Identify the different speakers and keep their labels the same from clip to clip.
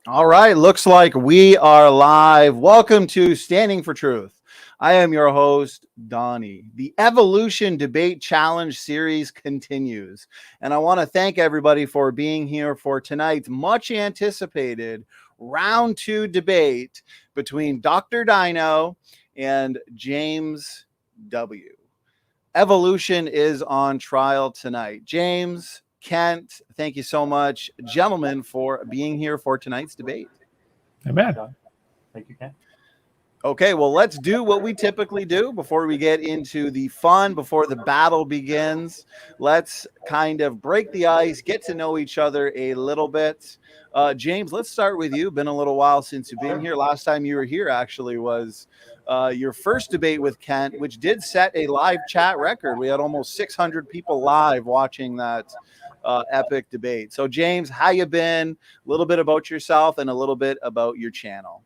Speaker 1: All right, looks like we are live. Welcome to Standing for Truth. I am your host, Donnie. The Evolution Debate Challenge series continues, and I want to thank everybody for being here for tonight's much anticipated round two debate between Dr. Dino and James W. Evolution is on trial tonight. James, Kent, thank you so much, gentlemen, for being here for tonight's debate.
Speaker 2: Amen.
Speaker 3: Thank you, Ken.
Speaker 1: Okay, well, let's do what we typically do before we get into the fun, before the battle begins. Let's kind of break the ice, get to know each other a little bit. James, let's start with you. Been a little while since you've been here. Last time you were here actually was your first debate with Kent, which did set a live chat record. We had almost 600 people live watching that epic debate. So, James, how you been? A little bit about yourself and a little bit about your channel.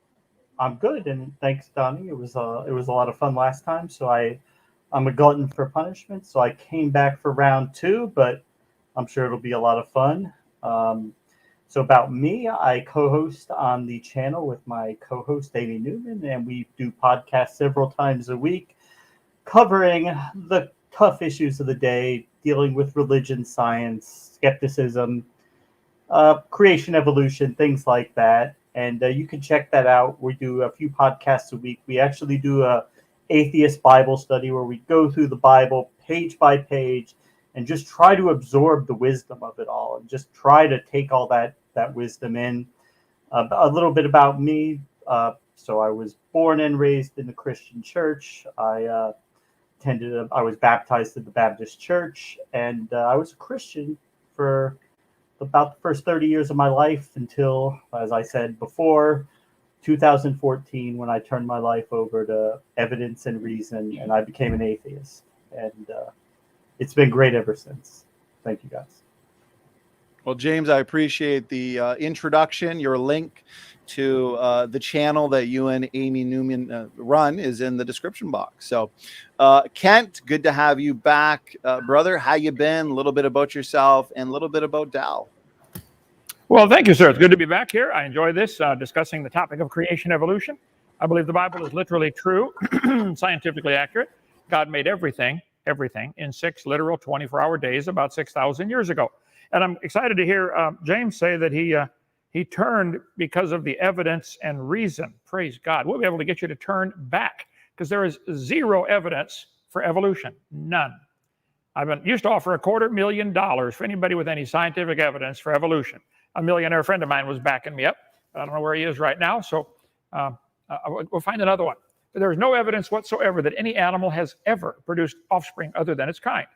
Speaker 3: I'm good, and thanks, Donnie. It was a lot of fun last time. So I'm a glutton for punishment. So I came back for round two, but I'm sure it'll be a lot of fun. So about me, I co-host on the channel with my co-host Amy Newman, and we do podcasts several times a week, covering the tough issues of the day, dealing with religion, science, skepticism, creation, evolution, things like that. And you can check that out. We do a few podcasts a week. We actually do a atheist Bible study where we go through the Bible page by page and just try to absorb the wisdom of it all and just try to take all that wisdom in. A little bit about me. So I was born and raised in the Christian church. I was baptized in the Baptist church, and I was a Christian for about the first 30 years of my life until, as I said before, 2014, when I turned my life over to evidence and reason, and I became an atheist. And it's been great ever since. Thank you, guys.
Speaker 1: Well, James, I appreciate the introduction. Your link to the channel that you and Amy Newman run is in the description box. So, Kent, good to have you back, brother. How you been? A little bit about yourself and a little bit about Dal.
Speaker 2: Well, thank you, sir. It's good to be back here. I enjoy this, discussing the topic of creation evolution. I believe the Bible is literally true, scientifically accurate. God made everything, in 6 literal 24-hour days about 6,000 years ago. And I'm excited to hear James say that he turned because of the evidence and reason. Praise God. We'll be able to get you to turn back because there is zero evidence for evolution. None. I've used to offer $250,000 for anybody with any scientific evidence for evolution. A millionaire friend of mine was backing me up. I don't know where he is right now, so we'll find another one. But there is no evidence whatsoever that any animal has ever produced offspring other than its kind.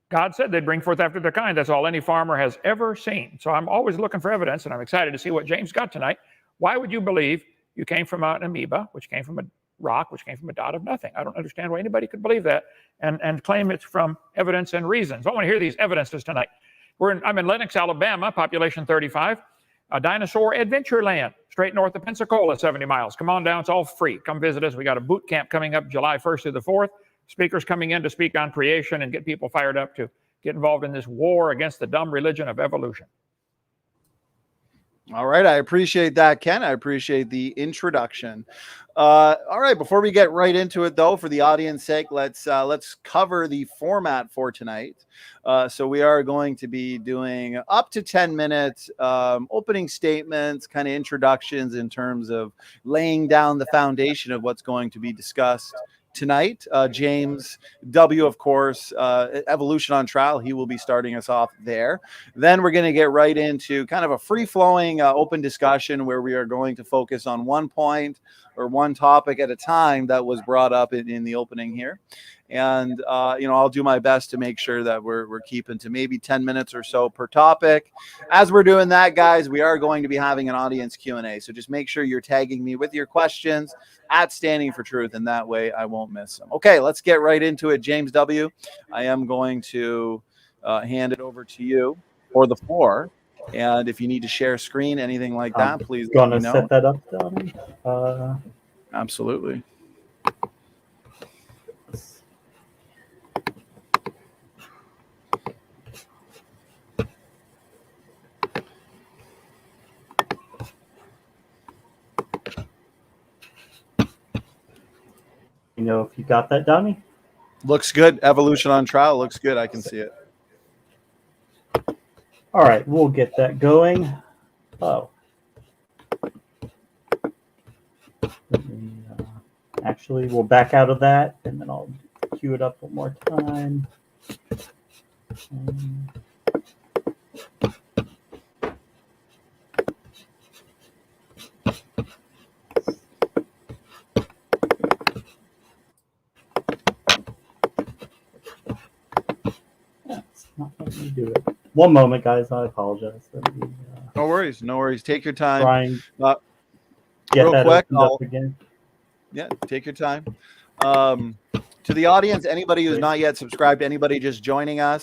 Speaker 2: God said they'd bring forth after their kind. That's all any farmer has ever seen. So I'm always looking for evidence, and I'm excited to see what James got tonight. Why would you believe you came from an amoeba, which came from a rock, which came from a dot of nothing? I don't understand why anybody could believe that and claim it's from evidence and reason. So I want to hear these evidences tonight. I'm in Lenox, Alabama, population 35, a dinosaur adventure land, straight north of Pensacola, 70 miles. Come on down, it's all free. Come visit us. We got a boot camp coming up July 1st through the 4th. Speakers coming in to speak on creation and get people fired up to get involved in this war against the dumb religion of evolution.
Speaker 1: All right, I appreciate that, Ken. I appreciate the introduction. All right, before we get right into it, though, for the audience sake, let's cover the format for tonight. So we are going to be doing up to 10 minutes opening statements, kind of introductions in terms of laying down the foundation of what's going to be discussed tonight. James W., of course, Evolution on Trial. He will be starting us off there. Then we're going to get right into kind of a free-flowing open discussion where we are going to focus on one point or one topic at a time that was brought up in the opening here. And, I'll do my best to make sure that we're keeping to maybe 10 minutes or so per topic. As we're doing that, guys, we are going to be having an audience Q&A. So just make sure you're tagging me with your questions at Standing for Truth, and that way I won't miss them. Okay, let's get right into it. James W., I am going to hand it over to you for the floor. And if you need to share screen, anything like that, please let me know.
Speaker 3: Set that up, Donnie?
Speaker 1: Absolutely.
Speaker 3: know if you got that, Donnie.
Speaker 1: Looks good. Evolution on trial looks good. I can see it.
Speaker 3: All right, we'll get that going. Oh. Actually, we'll back out of that, and then I'll cue it up one more time. It's not letting me do it. One moment, guys. I apologize.
Speaker 1: No worries. No worries. Take your time.
Speaker 3: Trying
Speaker 1: Get
Speaker 3: real
Speaker 1: that
Speaker 3: quick,
Speaker 1: opened up again. Yeah, take your time. To the audience, anybody who's not yet subscribed, anybody just joining us,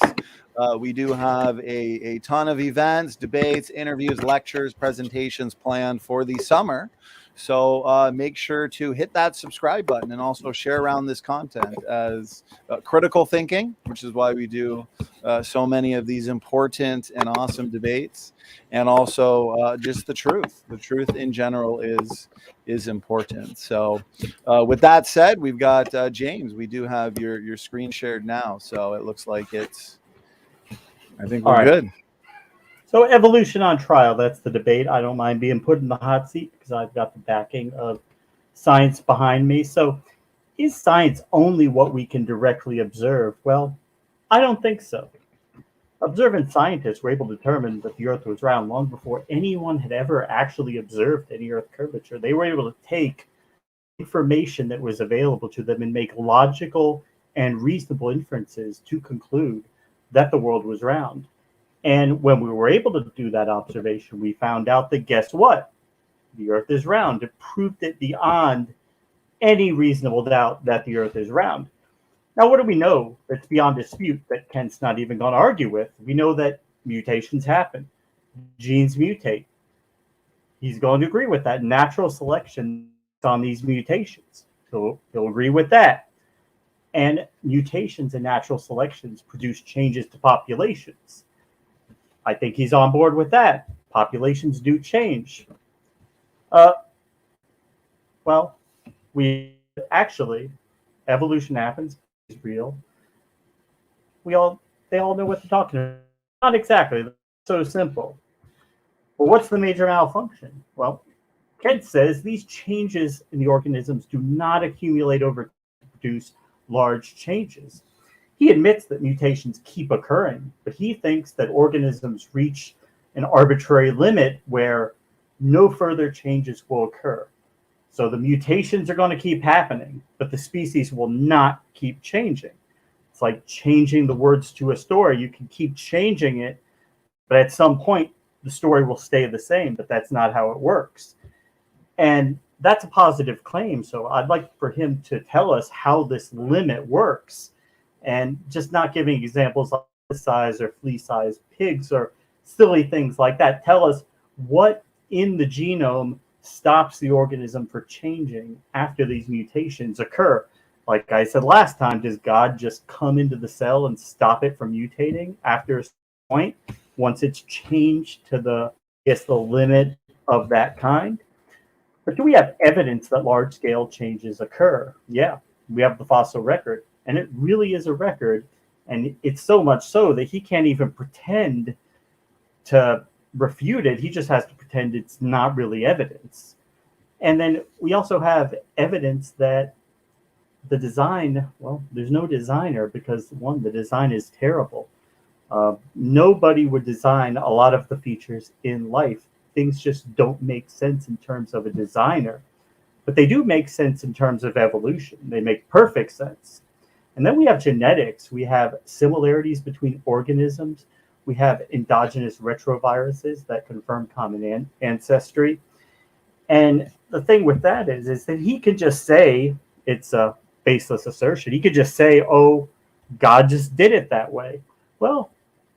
Speaker 1: we do have a ton of events, debates, interviews, lectures, presentations planned for the summer. So make sure to hit that subscribe button and also share around this content as critical thinking, which is why we do so many of these important and awesome debates, and also just the truth. The truth in general is important. So with that said, we've got James. We do have your screen shared now, so it looks like it's. I think we're good.
Speaker 3: So evolution on trial, that's the debate. I don't mind being put in the hot seat because I've got the backing of science behind me. So is science only what we can directly observe? Well, I don't think so. Observant scientists were able to determine that the Earth was round long before anyone had ever actually observed any Earth curvature. They were able to take information that was available to them and make logical and reasonable inferences to conclude that the world was round. And when we were able to do that observation, we found out that, guess what? The Earth is round. It proved it beyond any reasonable doubt that the Earth is round. Now, what do we know that's beyond dispute that Kent's not even going to argue with? We know that mutations happen. Genes mutate. He's going to agree with that. Natural selection on these mutations. So he'll agree with that. And mutations and natural selections produce changes to populations. I think he's on board with that. Populations do change. Well, we actually, evolution happens, it's real. They all know what they're talking about. Not exactly, so simple. Well, what's the major malfunction? Well, Kent says these changes in the organisms do not accumulate over to produce large changes. He admits that mutations keep occurring, but he thinks that organisms reach an arbitrary limit where no further changes will occur. So the mutations are going to keep happening, but the species will not keep changing. It's like changing the words to a story. You can keep changing it, but at some point, the story will stay the same, but that's not how it works. And that's a positive claim. So I'd like for him to tell us how this limit works, and just not giving examples like size or flea-sized pigs or silly things like that. Tell us what in the genome stops the organism from changing after these mutations occur. Like I said last time, does God just come into the cell and stop it from mutating after a point once it's changed to the limit of that kind? But do we have evidence that large-scale changes occur? Yeah, we have the fossil record, and it really is a record, and it's so much so that he can't even pretend to refute it. He just has to pretend it's not really evidence. And then we also have evidence that the design, well, there's no designer because, one, the design is terrible. Nobody would design a lot of the features in life. Things just don't make sense in terms of a designer. But they do make sense in terms of evolution. They make perfect sense. And then we have genetics. We have similarities between organisms. We have endogenous retroviruses that confirm common ancestry. And the thing with that is that he could just say it's a baseless assertion. He could just say, oh, God just did it that way. Well,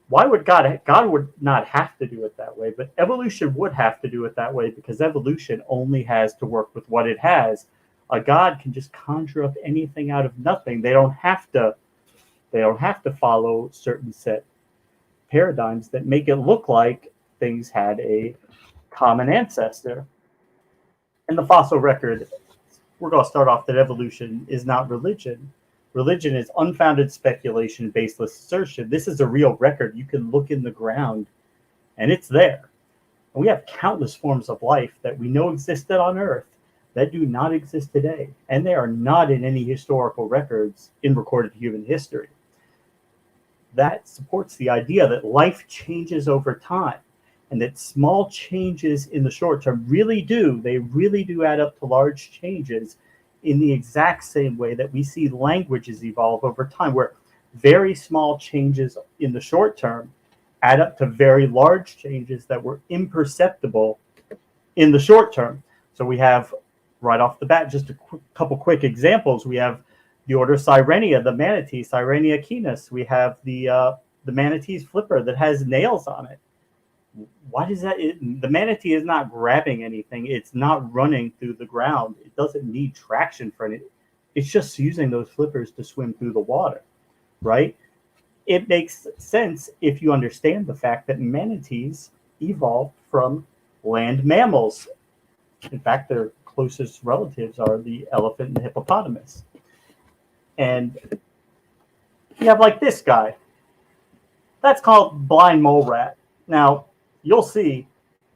Speaker 3: why would God would not have to do it that way, but evolution would have to do it that way because evolution only has to work with what it has. A God can just conjure up anything out of nothing. They don't have to follow certain set paradigms that make it look like things had a common ancestor. And the fossil record we're going to start off that evolution is not religion. Religion is unfounded speculation, baseless assertion. This is a real record. You can look in the ground, and it's there. And we have countless forms of life that we know existed on Earth that do not exist today, and they are not in any historical records in recorded human history. That supports the idea that life changes over time, and that small changes in the short term really do add up to large changes in the exact same way that we see languages evolve over time, where very small changes in the short term add up to very large changes that were imperceptible in the short term. So we have, right off the bat, just a couple quick examples. We have the order Sirenia, the manatee, Sirenia canis. We have the manatee's flipper that has nails on it. Why does that? The manatee is not grabbing anything. It's not running through the ground. It doesn't need traction for it. It's just using those flippers to swim through the water, right? It makes sense if you understand the fact that manatees evolved from land mammals. In fact, their closest relatives are the elephant and the hippopotamus. And you have like this guy. That's called blind mole rat. Now, you'll see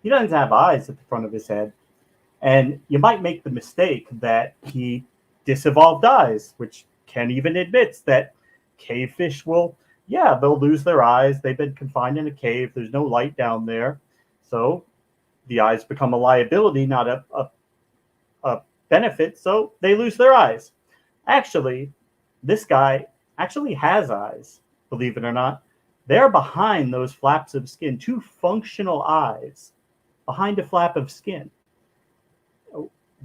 Speaker 3: he doesn't have eyes at the front of his head. And you might make the mistake that he disevolved eyes, which Ken even admits that cavefish will, they'll lose their eyes. They've been confined in a cave. There's no light down there. So the eyes become a liability, not a benefit. So they lose their eyes. Actually, this guy actually has eyes, believe it or not. They're behind those flaps of skin, two functional eyes behind a flap of skin.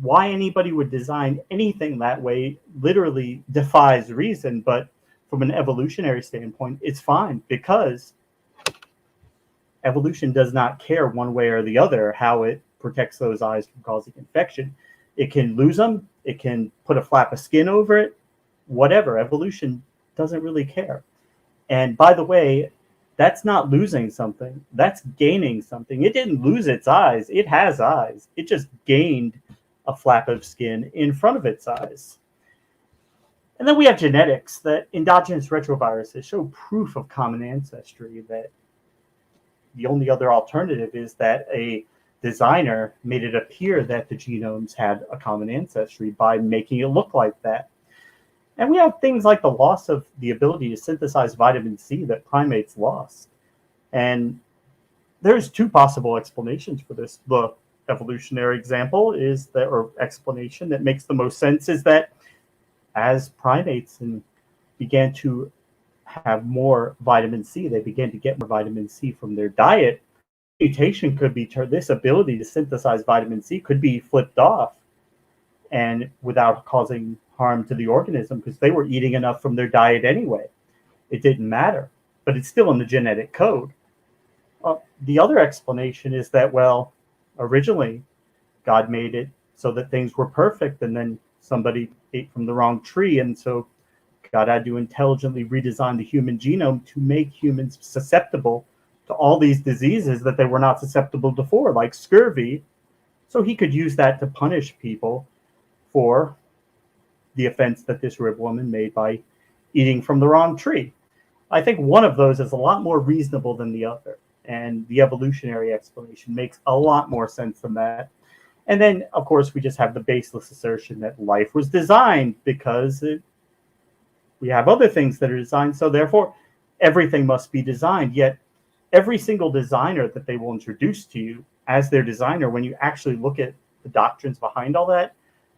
Speaker 3: Why anybody would design anything that way literally defies reason, but from an evolutionary standpoint, it's fine, because evolution does not care one way or the other how it protects those eyes from causing infection. It can lose them, it can put a flap of skin over it, whatever. Evolution doesn't really care. And by the way, that's not losing something. That's gaining something. It didn't lose its eyes. It has eyes. It just gained a flap of skin in front of its eyes. And then we have genetics, that endogenous retroviruses show proof of common ancestry, that the only other alternative is that a designer made it appear that the genomes had a common ancestry by making it look like that. And we have things like the loss of the ability to synthesize vitamin C that primates lost. And there's two possible explanations for this. The evolutionary example is that, or explanation that makes the most sense, is that as primates began to have more vitamin C, they began to get more vitamin C from their diet. Mutation could be this ability to synthesize vitamin C could be flipped off, and without causing harm to the organism, because they were eating enough from their diet anyway. It didn't matter, but it's still in the genetic code. The other explanation is that, well, originally God made it so that things were perfect, and then somebody ate from the wrong tree, and so God had to intelligently redesign the human genome to make humans susceptible to all these diseases that they were not susceptible to before, like scurvy. So he could use that to punish people for the offense that this rib woman made by eating from the wrong tree. I think one of those is a lot more reasonable than the other, and the evolutionary explanation makes a lot more sense than that. And then, of course, we just have the baseless assertion that life was designed because we have other things that are designed, so therefore everything must be designed. Yet every single designer that they will introduce to you as their designer, when you actually look at the doctrines behind all that,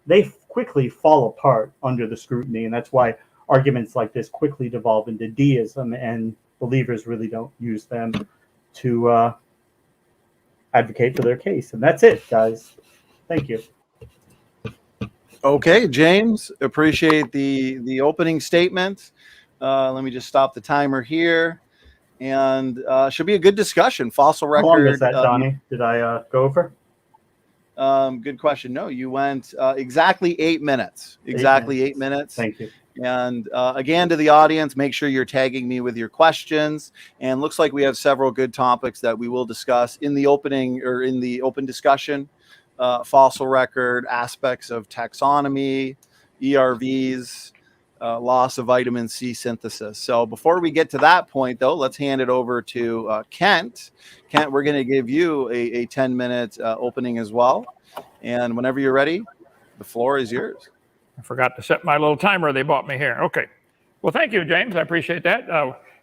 Speaker 3: they quickly fall apart under the scrutiny. And that's why arguments like this quickly devolve into deism, and believers really don't use them to advocate for their case. And that's it, guys. Thank you.
Speaker 1: Okay, James, appreciate the opening statement. Let me just stop the timer here. And should be a good discussion. Fossil record.
Speaker 3: How long is that, Donnie? Did I go over?
Speaker 1: Good question. No, you went exactly 8 minutes. Exactly 8 minutes.
Speaker 3: Thank you.
Speaker 1: And again, to the audience, make sure you're tagging me with your questions. And looks like we have several good topics that we will discuss in the opening or in the open discussion fossil record, aspects of taxonomy, ERVs, loss of vitamin C synthesis. So before we get to that point, though, let's hand it over to Kent. Kent, we're going to give you a 10-minute opening as well. And whenever you're ready, the floor is yours.
Speaker 2: I forgot to set my little timer they bought me here. Okay. Well, thank you, James. I appreciate that.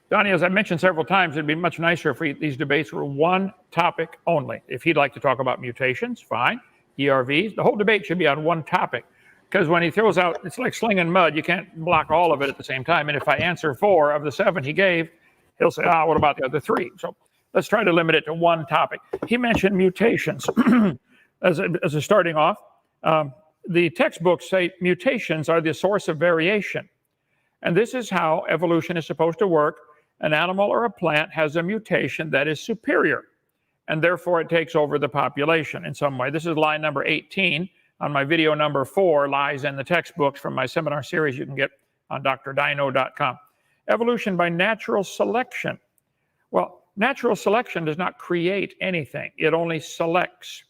Speaker 2: Donnie, as I mentioned several times, it'd be much nicer if these debates were one topic only. If he'd like to talk about mutations, fine. ERVs, the whole debate should be on one topic. Because when he throws out, it's like slinging mud. You can't block all of it at the same time. And if I answer 4 of the 7 he gave, he'll say, what about the other 3? So let's try to limit it to one topic. He mentioned mutations as a starting off. The textbooks say mutations are the source of variation. And this is how evolution is supposed to work. An animal or a plant has a mutation that is superior, and therefore it takes over the population in some way. This is line number 18 on my video number 4, lies in the textbooks from my seminar series you can get on drdino.com. Evolution by natural selection. Well, natural selection does not create anything. It only selects.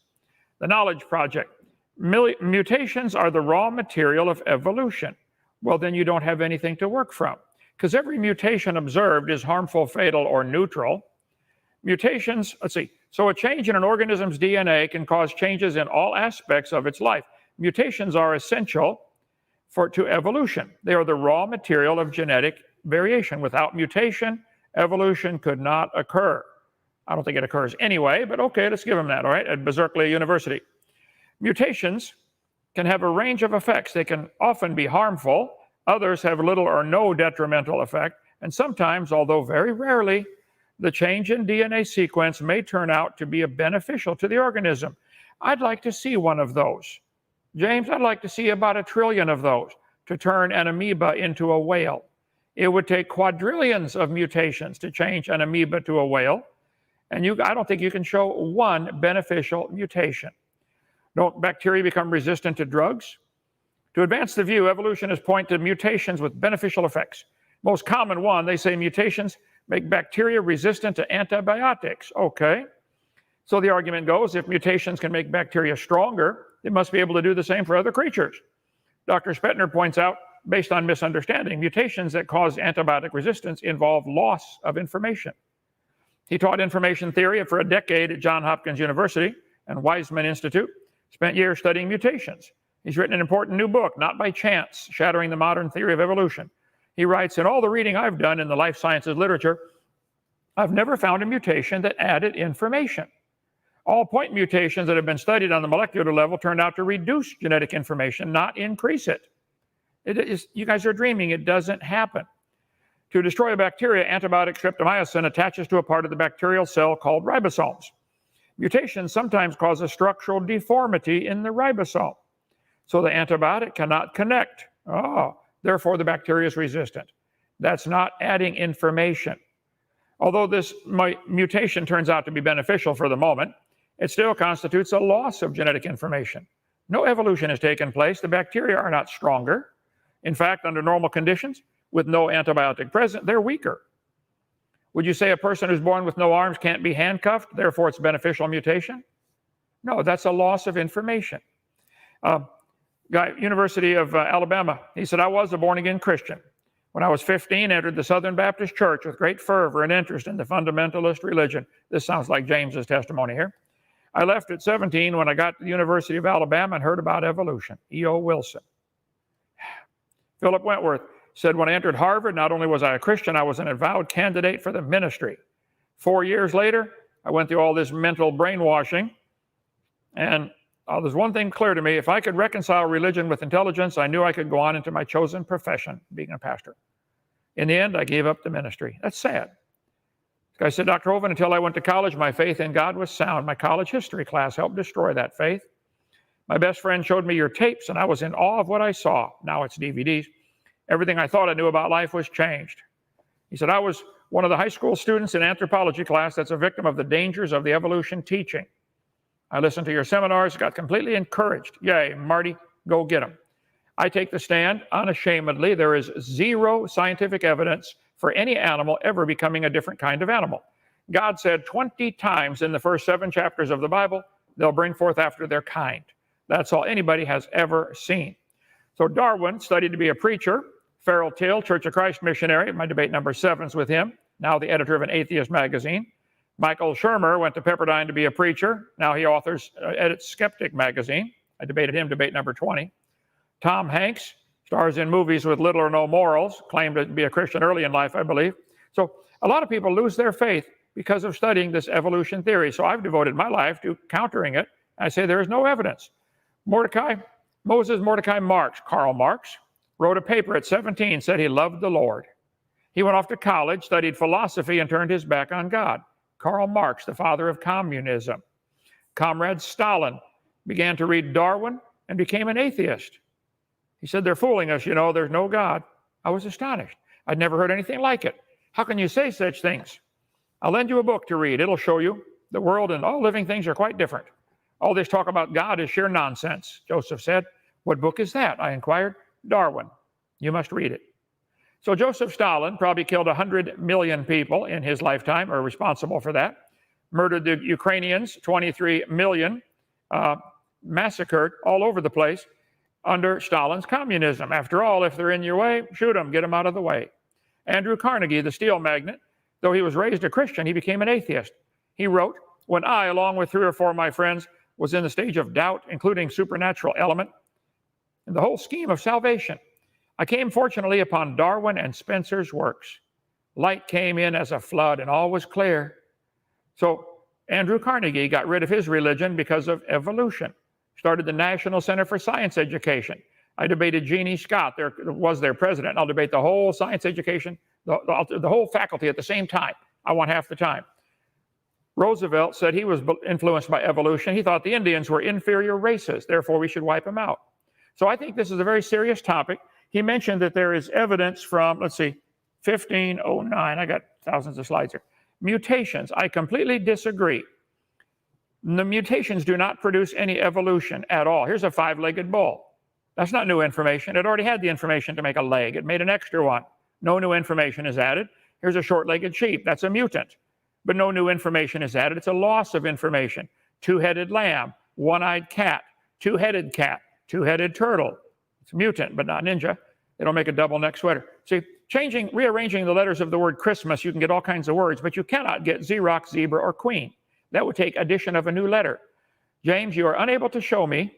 Speaker 2: The Knowledge Project. Mutations are the raw material of evolution. Well, then you don't have anything to work from, because every mutation observed is harmful, fatal, or neutral. Mutations, let's see. So a change in an organism's DNA can cause changes in all aspects of its life. Mutations are essential to evolution. They are the raw material of genetic variation. Without mutation, evolution could not occur. I don't think it occurs anyway, but okay, let's give them that, all right, at Berkeley University. Mutations can have a range of effects. They can often be harmful. Others have little or no detrimental effect. And sometimes, although very rarely, the change in DNA sequence may turn out to be beneficial to the organism. I'd like to see one of those. James, I'd like to see about 1 trillion of those to turn an amoeba into a whale. It would take quadrillions of mutations to change an amoeba to a whale. And I don't think you can show one beneficial mutation. Don't bacteria become resistant to drugs? To advance the view, evolutionists point to mutations with beneficial effects. Most common one, they say mutations make bacteria resistant to antibiotics. Okay. So the argument goes, if mutations can make bacteria stronger, they must be able to do the same for other creatures. Dr. Spettner points out, based on misunderstanding, mutations that cause antibiotic resistance involve loss of information. He taught information theory for a decade at Johns Hopkins University and Weizmann Institute, spent years studying mutations. He's written an important new book, Not by Chance, Shattering the Modern Theory of Evolution. He writes, in all the reading I've done in the life sciences literature, I've never found a mutation that added information. All point mutations that have been studied on the molecular level turned out to reduce genetic information, not increase it. You guys are dreaming. It doesn't happen. To destroy a bacteria, antibiotic streptomycin attaches to a part of the bacterial cell called ribosomes. Mutations sometimes cause a structural deformity in the ribosome, so the antibiotic cannot connect. Therefore the bacteria is resistant. That's not adding information. Although this mutation turns out to be beneficial for the moment, it still constitutes a loss of genetic information. No evolution has taken place. The bacteria are not stronger. In fact, under normal conditions, with no antibiotic present, they're weaker. Would you say a person who's born with no arms can't be handcuffed, therefore it's a beneficial mutation? No, that's a loss of information. Guy, University of Alabama, he said, I was a born-again Christian. When I was 15, entered the Southern Baptist Church with great fervor and interest in the fundamentalist religion. This sounds like James's testimony here. I left at 17 when I got to the University of Alabama and heard about evolution. E.O. Wilson. Philip Wentworth said, when I entered Harvard, not only was I a Christian, I was an avowed candidate for the ministry. 4 years later, I went through all this mental brainwashing, and there's one thing clear to me. If I could reconcile religion with intelligence, I knew I could go on into my chosen profession, being a pastor. In the end, I gave up the ministry. That's sad. This guy said, Dr. Hovind, until I went to college, my faith in God was sound. My college history class helped destroy that faith. My best friend showed me your tapes, and I was in awe of what I saw. Now it's DVDs. Everything I thought I knew about life was changed. He said, I was one of the high school students in anthropology class that's a victim of the dangers of the evolution teaching. I listened to your seminars, got completely encouraged. Yay, Marty, go get them. I take the stand unashamedly. There is zero scientific evidence for any animal ever becoming a different kind of animal. God said 20 times in the first 7 chapters of the Bible, they'll bring forth after their kind. That's all anybody has ever seen. So Darwin studied to be a preacher. Farrell Till, Church of Christ missionary, my debate number 7 is with him, now the editor of an atheist magazine. Michael Shermer went to Pepperdine to be a preacher. Now he edits Skeptic magazine. I debated him, debate number 20. Tom Hanks stars in movies with little or no morals, claimed to be a Christian early in life, I believe. So a lot of people lose their faith because of studying this evolution theory. So I've devoted my life to countering it. I say there is no evidence. Moses Mordecai Marx, Karl Marx, wrote a paper at 17, said he loved the Lord. He went off to college, studied philosophy, and turned his back on God. Karl Marx, the father of communism. Comrade Stalin began to read Darwin and became an atheist. He said, they're fooling us, there's no God. I was astonished. I'd never heard anything like it. How can you say such things? I'll lend you a book to read. It'll show you the world and all living things are quite different. All this talk about God is sheer nonsense, Joseph said. What book is that? I inquired. Darwin. You must read it. So Joseph Stalin probably killed 100 million people in his lifetime, or responsible for that. Murdered the Ukrainians, 23 million, massacred all over the place under Stalin's communism. After all, if they're in your way, shoot them, get them out of the way. Andrew Carnegie, the steel magnate, though he was raised a Christian, he became an atheist. He wrote, when I, along with 3 or 4 of my friends, was in the stage of doubt, including supernatural element, and the whole scheme of salvation, I came fortunately upon Darwin and Spencer's works. Light came in as a flood and all was clear. So Andrew Carnegie got rid of his religion because of evolution. Started the National Center for Science Education. I debated Jeannie Scott, there was their president. I'll debate the whole science education, the whole faculty at the same time. I want half the time. Roosevelt said he was influenced by evolution. He thought the Indians were inferior races, therefore we should wipe them out. So I think this is a very serious topic. He mentioned that there is evidence from, 1509. I got thousands of slides here. Mutations. I completely disagree. The mutations do not produce any evolution at all. Here's a 5-legged bull. That's not new information. It already had the information to make a leg. It made an extra one. No new information is added. Here's a short-legged sheep. That's a mutant. But no new information is added. It's a loss of information. 2-headed lamb, 1-eyed cat, 2-headed cat, 2-headed turtle. It's a mutant, but not ninja. It'll make a double neck sweater. See, rearranging the letters of the word Christmas, you can get all kinds of words, but you cannot get Xerox, zebra, or queen. That would take addition of a new letter. James, you are unable to show me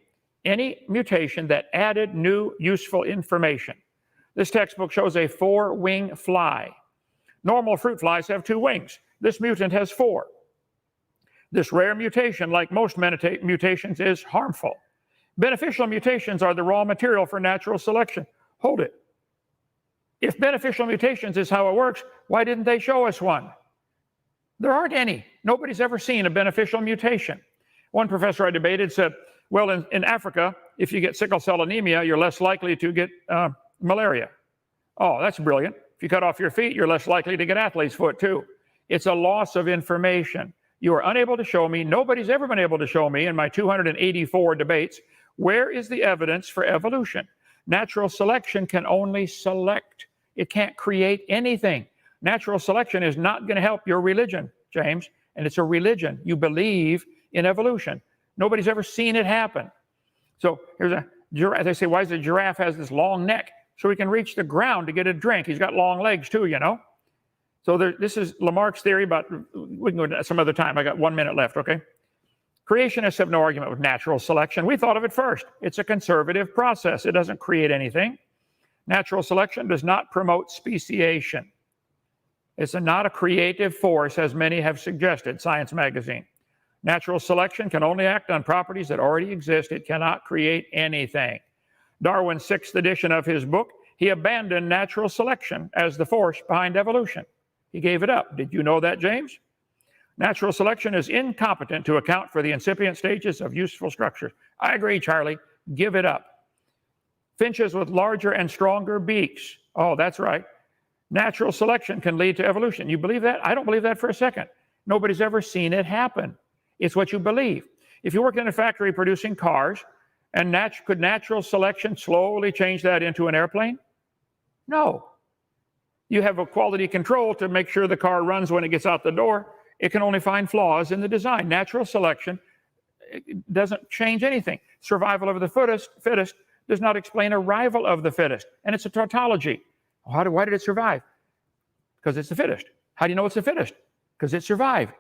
Speaker 2: any mutation that added new useful information. This textbook shows a 4-wing fly. Normal fruit flies have 2 wings. This mutant has 4. This rare mutation, like most mutations, is harmful. Beneficial mutations are the raw material for natural selection. Hold it. If beneficial mutations is how it works, why didn't they show us one? There aren't any. Nobody's ever seen a beneficial mutation. One professor I debated said, well, in Africa, if you get sickle cell anemia, you're less likely to get malaria. Oh, that's brilliant. If you cut off your feet, you're less likely to get athlete's foot too. It's a loss of information. You are unable to show me, nobody's ever been able to show me in my 284 debates, where is the evidence for evolution? Natural selection can only select. It can't create anything. Natural selection is not going to help your religion, James, and it's a religion. You believe in evolution. Nobody's ever seen it happen. So here's a giraffe. They say, why does a giraffe has this long neck? So he can reach the ground to get a drink. He's got long legs too, So this is Lamarck's theory, but we can go to some other time. I got 1 minute left, okay? Creationists have no argument with natural selection. We thought of it first. It's a conservative process. It doesn't create anything. Natural selection does not promote speciation. It's not a creative force, as many have suggested, Science magazine. Natural selection can only act on properties that already exist. It cannot create anything. Darwin's 6th edition of his book, he abandoned natural selection as the force behind evolution. He gave it up. Did you know that, James? Natural selection is incompetent to account for the incipient stages of useful structures. I agree, Charlie. Give it up. Finches with larger and stronger beaks. Oh, that's right. Natural selection can lead to evolution. You believe that? I don't believe that for a second. Nobody's ever seen it happen. It's what you believe. If you worked in a factory producing cars, and could natural selection slowly change that into an airplane? No. You have a quality control to make sure the car runs when it gets out the door. It can only find flaws in the design. Natural selection it doesn't change anything. Survival of the fittest does not explain arrival of the fittest. And it's a tautology. Why did it survive? Because it's the fittest. How do you know it's the fittest? Because it survived.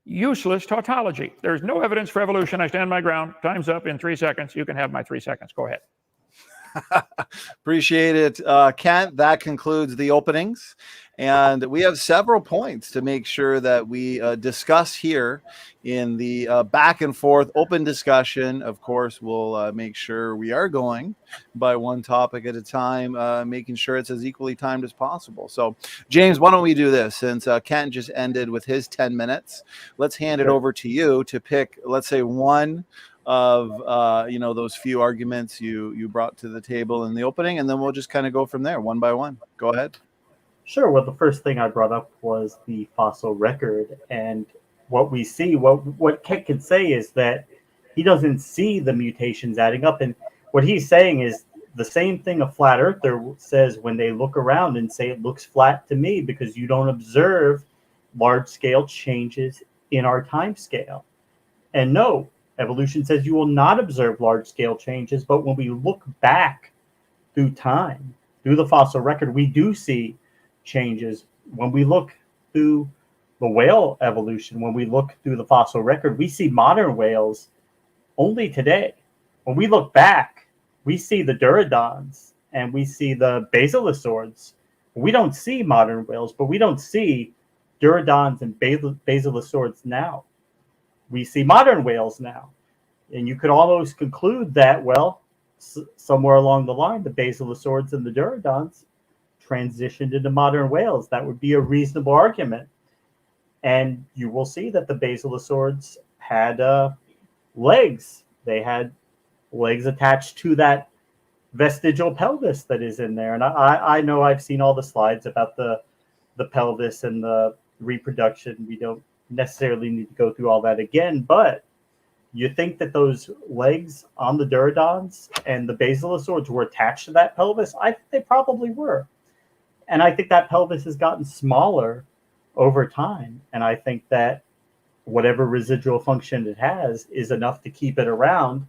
Speaker 2: Useless tautology. There's no evidence for evolution. I stand my ground. Time's up in 3 seconds. You can have my 3 seconds. Go ahead.
Speaker 1: Appreciate it, Kent. That concludes the openings. And we have several points to make sure that we discuss here in the back and forth open discussion. Of course, we'll make sure we are going by one topic at a time, making sure it's as equally timed as possible. So, James, why don't we do this? Since Kent just ended with his 10 minutes, let's hand it over to you to pick, let's say, one of those few arguments you brought to the table in the opening, and then we'll just kind of go from there one by one. Go ahead.
Speaker 3: Sure. Well, the first thing I brought up was the fossil record, and what we see, what Kent can say is that he doesn't see the mutations adding up, and what he's saying is the same thing a flat earther says when they look around and say it looks flat to me because you don't observe large scale changes in our time scale. And no, evolution says you will not observe large scale changes, but when we look back through time, through the fossil record, we do see changes. When we look through the whale evolution, when we look through the fossil record, we see modern whales only today. When we look back, we see the Durodons and we see the Basilosaurs. We don't see modern whales, but we don't see Durodons and Basilosaurs now. We see modern whales now. And you could almost conclude that, well, somewhere along the line, the Basilosaurs and the Durodons transitioned into modern whales. That would be a reasonable argument. And you will see that the Basilosaurs had legs. They had legs attached to that vestigial pelvis that is in there. And I know I've seen all the slides about the pelvis and the reproduction. We don't necessarily need to go through all that again, but you think that those legs on the Durodons and the Basilosaurs were attached to that pelvis? I think they probably were. And I think that pelvis has gotten smaller over time. And I think that whatever residual function it has is enough to keep it around.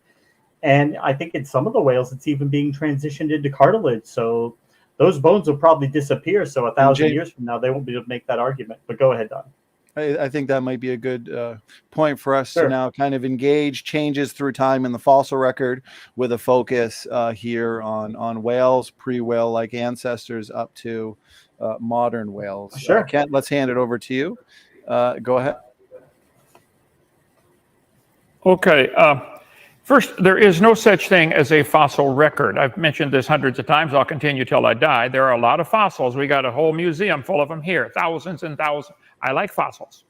Speaker 3: And I think in some of the whales, it's even being transitioned into cartilage. So those bones will probably disappear. So 1,000 years from now, they won't be able to make that argument. But go ahead, Don.
Speaker 1: I think that might be a good point for us to now kind of engage changes through time in the fossil record with a focus here on whales, pre-whale like ancestors up to modern whales.
Speaker 3: Sure.
Speaker 1: Kent, let's hand it over to you. Go ahead.
Speaker 2: Okay. First, there is no such thing as a fossil record. I've mentioned this hundreds of times. I'll continue till I die. There are a lot of fossils. We got a whole museum full of them here, thousands and thousands. I like fossils.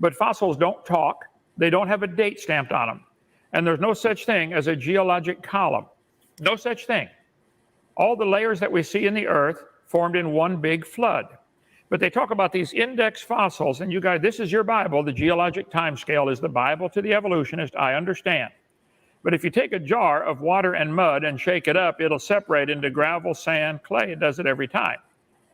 Speaker 2: But fossils don't talk. They don't have a date stamped on them. And there's no such thing as a geologic column. No such thing. All the layers that we see in the earth formed in one big flood. But they talk about these index fossils. And you guys, this is your Bible. The geologic time scale is the Bible to the evolutionist. I understand. But if you take a jar of water and mud and shake it up, it'll separate into gravel, sand, clay. It does it every time.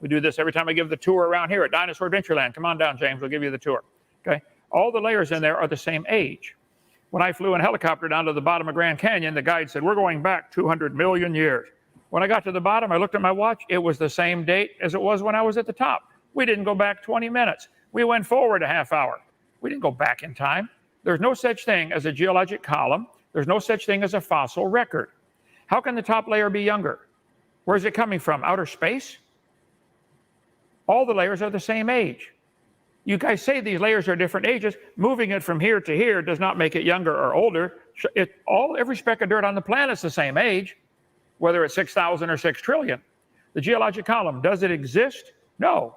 Speaker 2: We do this every time I give the tour around here at Dinosaur Adventureland. Come on down, James. We'll give you the tour. Okay? All the layers in there are the same age. When I flew in a helicopter down to the bottom of Grand Canyon, the guide said, we're going back 200 million years. When I got to the bottom, I looked at my watch. It was the same date as it was when I was at the top. We didn't go back 20 minutes. We went forward a half hour. We didn't go back in time. There's no such thing as a geologic column. There's no such thing as a fossil record. How can the top layer be younger? Where's it coming from? Outer space? All the layers are the same age. You guys say these layers are different ages. Moving it from here to here does not make it younger or older. Every speck of dirt on the planet's the same age, whether it's 6,000 or 6 trillion. The geologic column, does it exist? No.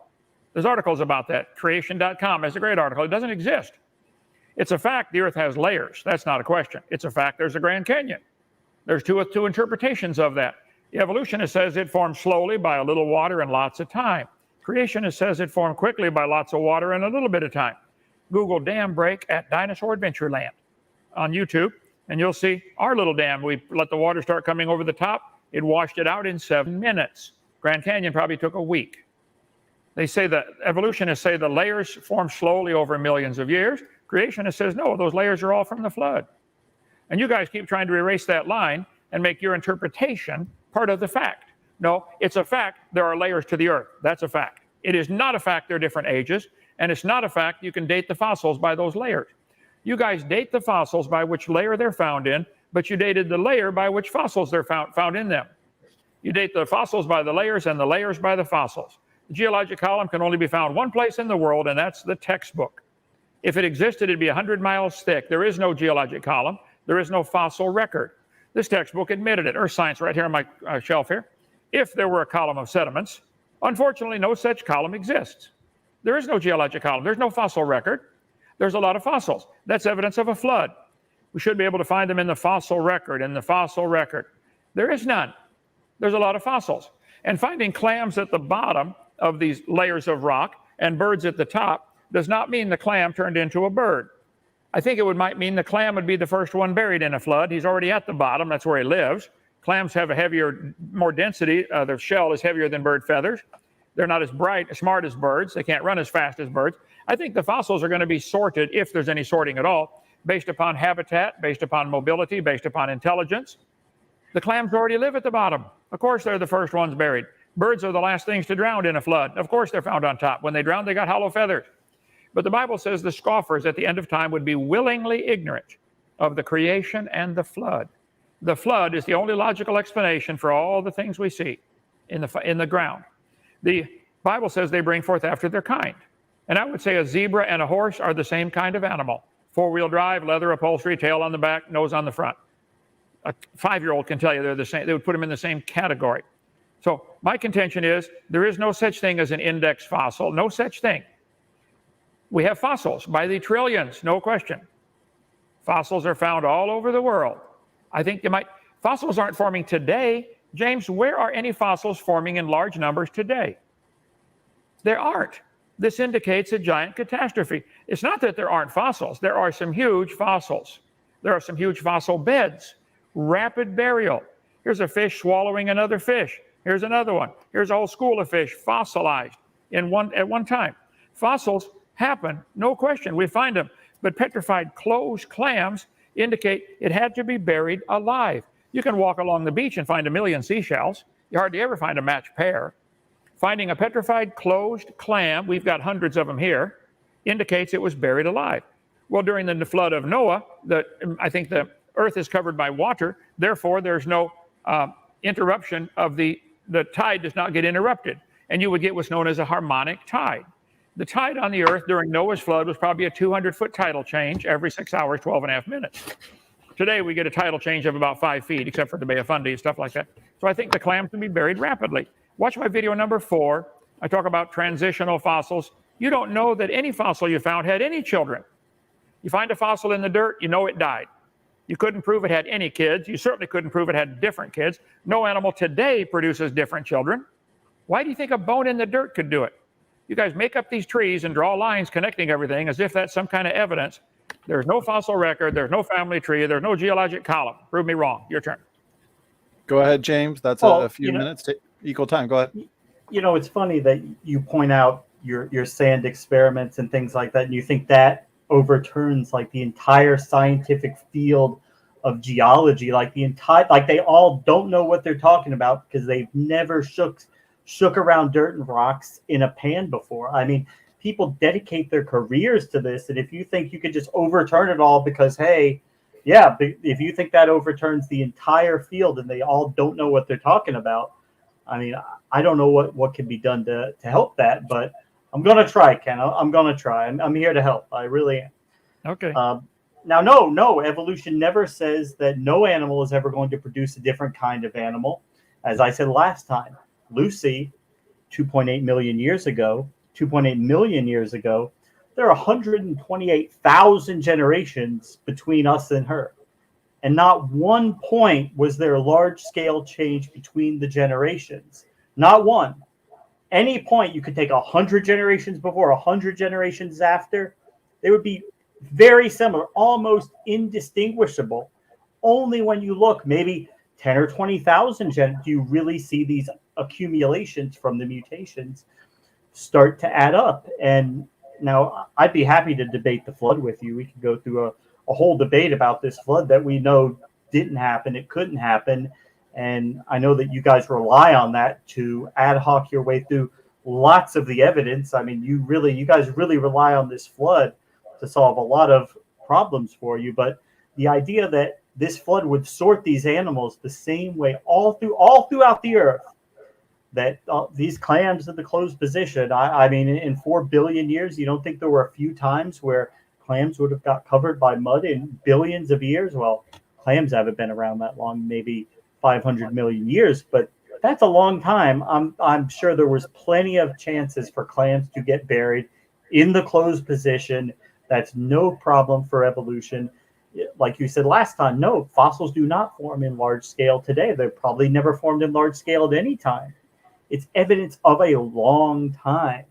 Speaker 2: There's articles about that. Creation.com has a great article. It doesn't exist. It's a fact the earth has layers. That's not a question. It's a fact there's a Grand Canyon. There's two interpretations of that. The evolutionist says it formed slowly by a little water and lots of time. Creationist says it formed quickly by lots of water and a little bit of time. Google dam break at Dinosaur Adventureland on YouTube, and you'll see our little dam. We let the water start coming over the top. It washed it out in 7 minutes. Grand Canyon probably took a week. They say that evolutionists say the layers form slowly over millions of years. Creationist says, no, those layers are all from the flood. And you guys keep trying to erase that line and make your interpretation part of the fact. No, it's a fact there are layers to the earth. That's a fact. It is not a fact there are different ages, and it's not a fact you can date the fossils by those layers. You guys date the fossils by which layer they're found in, but you dated the layer by which fossils they're found in them. You date the fossils by the layers and the layers by the fossils. The geologic column can only be found one place in the world, and that's the textbook. If it existed, it'd be 100 miles thick. There is no geologic column. There is no fossil record. This textbook admitted it. Earth Science right here on my shelf here. If there were a column of sediments, unfortunately, no such column exists. There is no geologic column. There's no fossil record. There's a lot of fossils. That's evidence of a flood. We should be able to find them in the fossil record, There is none. There's a lot of fossils. And finding clams at the bottom of these layers of rock and birds at the top does not mean the clam turned into a bird. I think it might mean the clam would be the first one buried in a flood. He's already at the bottom. That's where he lives. Clams have a heavier, more density. Their shell is heavier than bird feathers. They're not as smart as birds. They can't run as fast as birds. I think the fossils are going to be sorted, if there's any sorting at all, based upon habitat, based upon mobility, based upon intelligence. The clams already live at the bottom. Of course, they're the first ones buried. Birds are the last things to drown in a flood. Of course, they're found on top. When they drown, they got hollow feathers. But the Bible says the scoffers at the end of time would be willingly ignorant of the creation and the flood. The flood is the only logical explanation for all the things we see in the ground. The Bible says they bring forth after their kind. And I would say a zebra and a horse are the same kind of animal. Four-wheel drive, leather upholstery, tail on the back, nose on the front. A 5-year-old can tell you they're the same. They would put them in the same category. So my contention is there is no such thing as an index fossil, no such thing. We have fossils by the trillions, no question. Fossils are found all over the world. I think fossils aren't forming today. James, where are any fossils forming in large numbers today? There aren't. This indicates a giant catastrophe. It's not that there aren't fossils. There are some huge fossils. There are some huge fossil beds. Rapid burial. Here's a fish swallowing another fish. Here's another one. Here's a whole school of fish fossilized at one time. Fossils happen, no question. We find them. But petrified closed clams indicate it had to be buried alive. You can walk along the beach and find 1 million seashells. You hardly ever find a matched pair. Finding a petrified closed clam, we've got hundreds of them here, indicates it was buried alive. Well, during the flood of Noah, I think the earth is covered by water. Therefore, there's no interruption of the tide does not get interrupted. And you would get what's known as a harmonic tide. The tide on the earth during Noah's flood was probably a 200-foot tidal change every 6 hours, 12 and a half minutes. Today, we get a tidal change of about 5 feet, except for the Bay of Fundy and stuff like that. So I think the clams can be buried rapidly. Watch my video number 4. I talk about transitional fossils. You don't know that any fossil you found had any children. You find a fossil in the dirt, you know it died. You couldn't prove it had any kids. You certainly couldn't prove it had different kids. No animal today produces different children. Why do you think a bone in the dirt could do it? You guys make up these trees and draw lines connecting everything as if that's some kind of evidence. There's no fossil record. There's no family tree. There's no geologic column. Prove me wrong. Your turn.
Speaker 1: Go ahead, James. That's a few minutes to equal time. Go ahead.
Speaker 3: You know, it's funny that you point out your sand experiments and things like that, and you think that overturns like the entire scientific field of geology, like they all don't know what they're talking about because they've never shook around dirt and rocks in a pan before. I mean, people dedicate their careers to this, and if you think you could just overturn it all because, hey, yeah, if you think that overturns the entire field and they all don't know what they're talking about, I mean, I don't know what can be done to help that, but I'm going to try, Ken. I'm going to try. I'm here to help. I really am.
Speaker 2: Okay.
Speaker 3: Now, no, evolution never says that no animal is ever going to produce a different kind of animal. As I said last time, Lucy, 2.8 million years ago, there are 128,000 generations between us and her. And not one point was there a large-scale change between the generations. Not one. Any point you could take 100 generations before, 100 generations after, they would be very similar, almost indistinguishable. Only when you look maybe 10 or 20,000 do you really see these accumulations from the mutations start to add up. And Now, I'd be happy to debate the flood with you. We could go through a whole debate about this flood that we know didn't happen. It couldn't happen. And I know that you guys rely on that to ad hoc your way through lots of the evidence. I mean, you guys really rely on this flood to solve a lot of problems for you. But the idea that this flood would sort these animals the same way all throughout the earth, that these clams in the closed position, I mean, in 4 billion years, you don't think there were a few times where clams would have got covered by mud in billions of years? Well, clams haven't been around that long, maybe 500 million years, but that's a long time. I'm sure there was plenty of chances for clams to get buried in the closed position. That's no problem for evolution. Like you said last time, no, fossils do not form in large scale today. They've probably never formed in large scale at any time. It's evidence of a long time.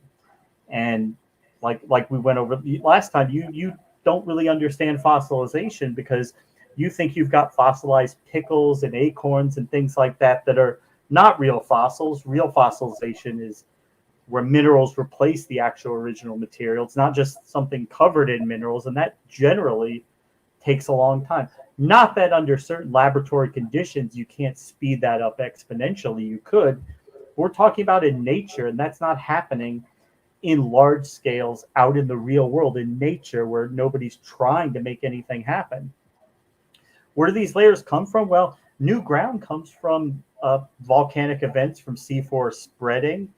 Speaker 3: And like we went over last time, you don't really understand fossilization because you think you've got fossilized pickles and acorns and things like that are not real fossils. Real fossilization is where minerals replace the actual original material. It's not just something covered in minerals, and that generally takes a long time. Not that under certain laboratory conditions you can't speed that up exponentially. You could. We're talking about in nature, and that's not happening in large scales out in the real world, in nature, where nobody's trying to make anything happen. Where do these layers come from? Well, new ground comes from volcanic events, from seafloor spreading,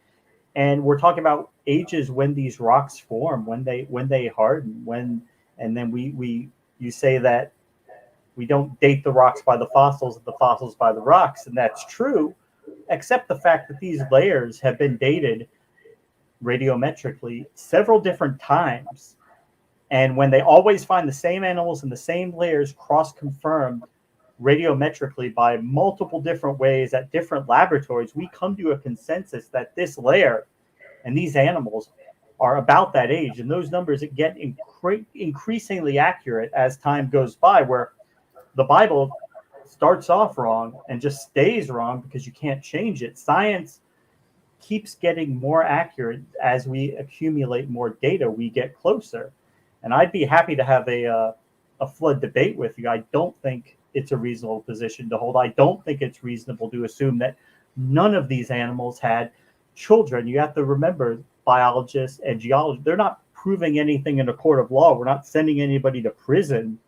Speaker 3: and we're talking about ages when these rocks form, when they harden, and then you say that we don't date the rocks by the fossils and the fossils by the rocks, and that's true, except the fact that these layers have been dated radiometrically several different times. And when they always find the same animals in the same layers cross-confirmed radiometrically by multiple different ways at different laboratories, we come to a consensus that this layer and these animals are about that age. And those numbers get increasingly accurate as time goes by, where the Bible starts off wrong and just stays wrong because you can't change it. Science keeps getting more accurate as we accumulate more data. We get closer. And I'd be happy to have a flood debate with you. I don't think it's a reasonable position to hold. I don't think it's reasonable to assume that none of these animals had children. You have to remember, biologists and geologists, they're not proving anything in a court of law. We're not sending anybody to prison.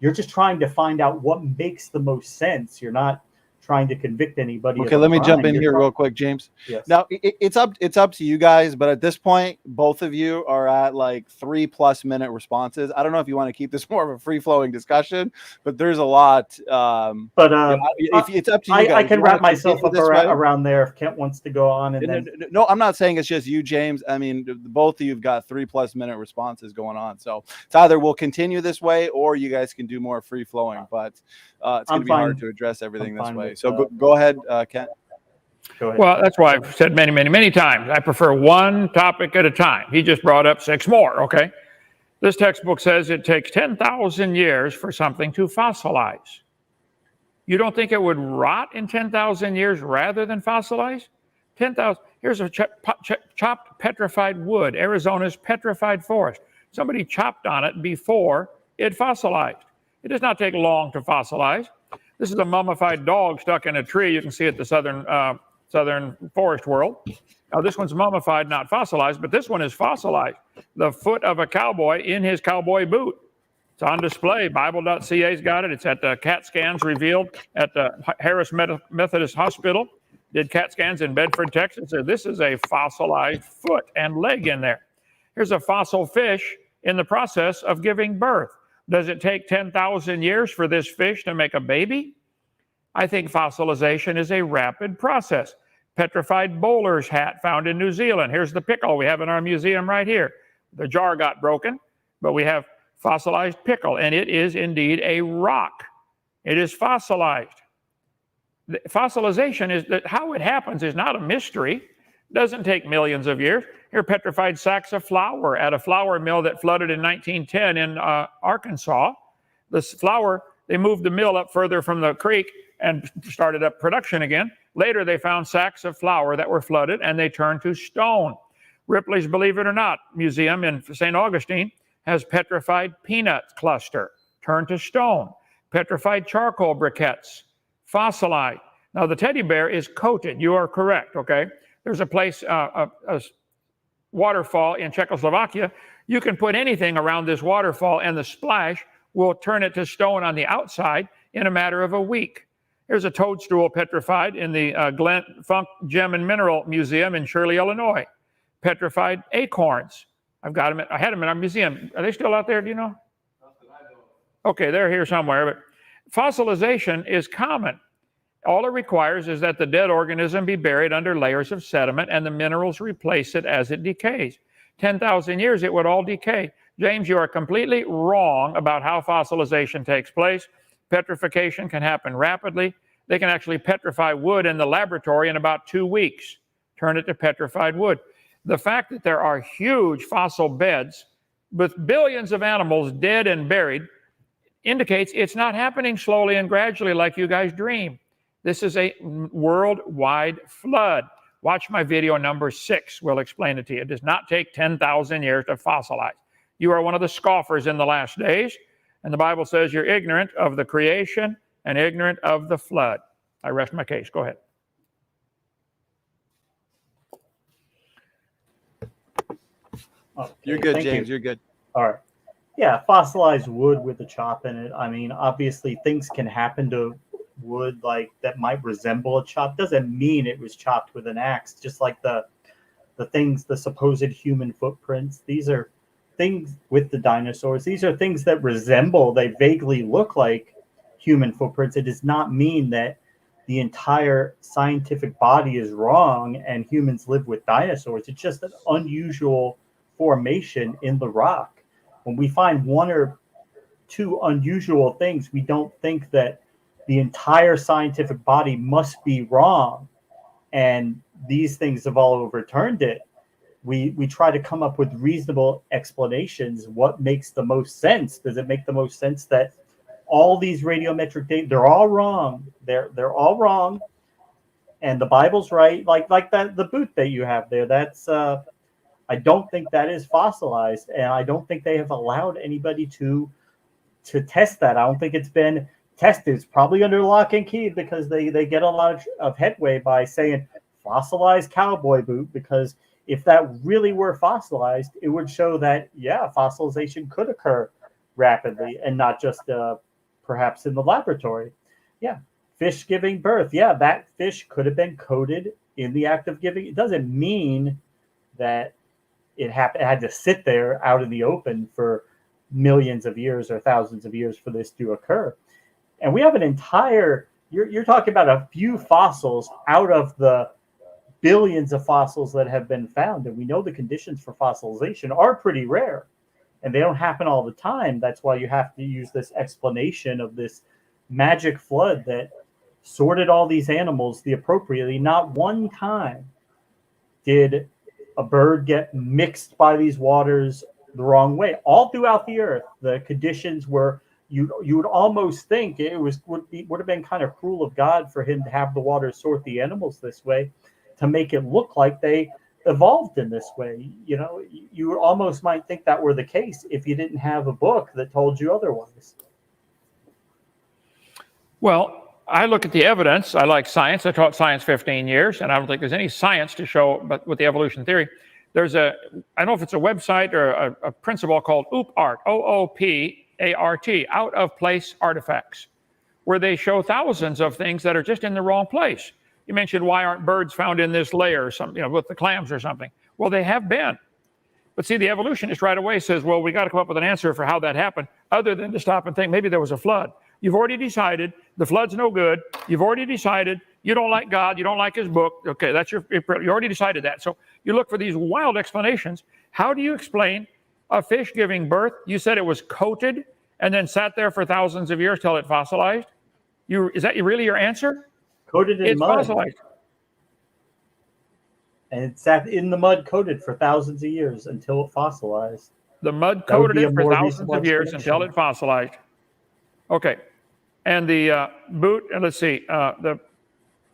Speaker 3: You're just trying to find out what makes the most sense. You're not trying to convict anybody.
Speaker 1: Okay, let me jump in here real quick, James.
Speaker 3: Yes.
Speaker 1: Now it's up to you guys, but at this point, both of you are at like 3+ minute responses. I don't know if you want to keep this more of a free flowing discussion, but there's a lot. If it's up to you guys,
Speaker 3: I can wrap myself up around there if Kent wants to go on. And
Speaker 1: no, I'm not saying it's just you, James. I mean, both of you've got 3+ minute responses going on. So it's either we'll continue this way or you guys can do more free flowing. But it's going to be hard to address everything this way. So go ahead, Kent.
Speaker 3: Go ahead.
Speaker 2: Well, that's why I've said many, many, many times, I prefer one topic at a time. He just brought up 6 more, okay? This textbook says it takes 10,000 years for something to fossilize. You don't think it would rot in 10,000 years rather than fossilize? 10,000. Here's a chopped petrified wood, Arizona's petrified forest. Somebody chopped on it before it fossilized. It does not take long to fossilize. This is a mummified dog stuck in a tree. You can see it the southern forest world. Now, this one's mummified, not fossilized, but this one is fossilized. The foot of a cowboy in his cowboy boot. It's on display. Bible.ca's got it. It's at the CAT scans revealed at the Harris Methodist Hospital. Did CAT scans in Bedford, Texas. So this is a fossilized foot and leg in there. Here's a fossil fish in the process of giving birth. Does it take 10,000 years for this fish to make a baby? I think fossilization is a rapid process. Petrified bowler's hat found in New Zealand. Here's the pickle we have in our museum right here. The jar got broken, but we have fossilized pickle, and it is indeed a rock. It is fossilized. Fossilization is that how it happens is not a mystery. It doesn't take millions of years. Here, petrified sacks of flour at a flour mill that flooded in 1910 in Arkansas. This flour, they moved the mill up further from the creek and started up production again. Later, they found sacks of flour that were flooded, and they turned to stone. Ripley's Believe It or Not Museum in St. Augustine has petrified peanut cluster, turned to stone, petrified charcoal briquettes, fossilized. Now, the teddy bear is coated. You are correct, okay? There's a place, a waterfall in Czechoslovakia. You can put anything around this waterfall, and the splash will turn it to stone on the outside in a matter of a week. Here's a toadstool petrified in the Glen Funk Gem and Mineral Museum in Shirley, Illinois. Petrified acorns. I've got them. I had them in our museum. Are they still out there? Do you know? Okay, they're here somewhere. But fossilization is common. All it requires is that the dead organism be buried under layers of sediment and the minerals replace it as it decays. 10,000 years, it would all decay. James, you are completely wrong about how fossilization takes place. Petrification can happen rapidly. They can actually petrify wood in the laboratory in about 2 weeks, turn it to petrified wood. The fact that there are huge fossil beds with billions of animals dead and buried indicates it's not happening slowly and gradually like you guys dream. This is a worldwide flood. Watch my video number 6. We'll explain it to you. It does not take 10,000 years to fossilize. You are one of the scoffers in the last days, and the Bible says you're ignorant of the creation and ignorant of the flood. I rest my case. Go ahead.
Speaker 3: Okay,
Speaker 1: you're good, James. You're good.
Speaker 3: All right. Yeah, fossilized wood with a chop in it. I mean, obviously things can happen to wood like that might resemble a chop. Doesn't mean it was chopped with an axe. Just like the things, the supposed human footprints. These are things with the dinosaurs. These are things that resemble, they vaguely look like human footprints. It does not mean that the entire scientific body is wrong and humans live with dinosaurs. It's just an unusual formation in the rock. When we find one or two unusual things, we don't think that the entire scientific body must be wrong and these things have all overturned it. We try to come up with reasonable explanations. What makes the most sense? Does it make the most sense that all these radiometric data, they're all wrong. They're all wrong. And the Bible's right. Like that, the boot that you have there, that's I don't think that is fossilized, and I don't think they have allowed anybody to test that. I don't think it's been tested. It's probably under lock and key because they get a lot of headway by saying fossilized cowboy boot, because if that really were fossilized, it would show that, yeah, fossilization could occur rapidly and not just perhaps in the laboratory. Yeah, fish giving birth. Yeah, that fish could have been coated in the act of giving. It doesn't mean that it had to sit there out in the open for millions of years or thousands of years for this to occur. And we have an entire, you're talking about a few fossils out of the billions of fossils that have been found. And we know the conditions for fossilization are pretty rare and they don't happen all the time. That's why you have to use this explanation of this magic flood that sorted all these animals appropriately. Not one time did a bird get mixed by these waters the wrong way. All throughout the earth, the conditions were, you would almost think it would have been kind of cruel of God for him to have the water sort the animals this way, to make it look like they evolved in this way. You know, you almost might think that were the case if you didn't have a book that told you otherwise.
Speaker 2: Well, I look at the evidence. I like science. I taught science 15 years, and I don't think there's any science to show, but with the evolution theory, there's I don't know if it's a website or a principle called OOPArt, OOPART, out of place artifacts, where they show thousands of things that are just in the wrong place. You mentioned, why aren't birds found in this layer, with the clams or something? Well, they have been. But see, the evolutionist right away says, well, we got to come up with an answer for how that happened, other than to stop and think maybe there was a flood. You've already decided the flood's no good. You've already decided you don't like God. You don't like his book. Okay, you already decided that. So you look for these wild explanations. How do you explain a fish giving birth? You said it was coated and then sat there for thousands of years till it fossilized. Is that really your answer?
Speaker 3: Coated in mud. It's fossilized. And it sat in the mud coated for thousands of years until it fossilized.
Speaker 2: The mud coated it for thousands of years until it fossilized. Okay. And the boot, and let's see, the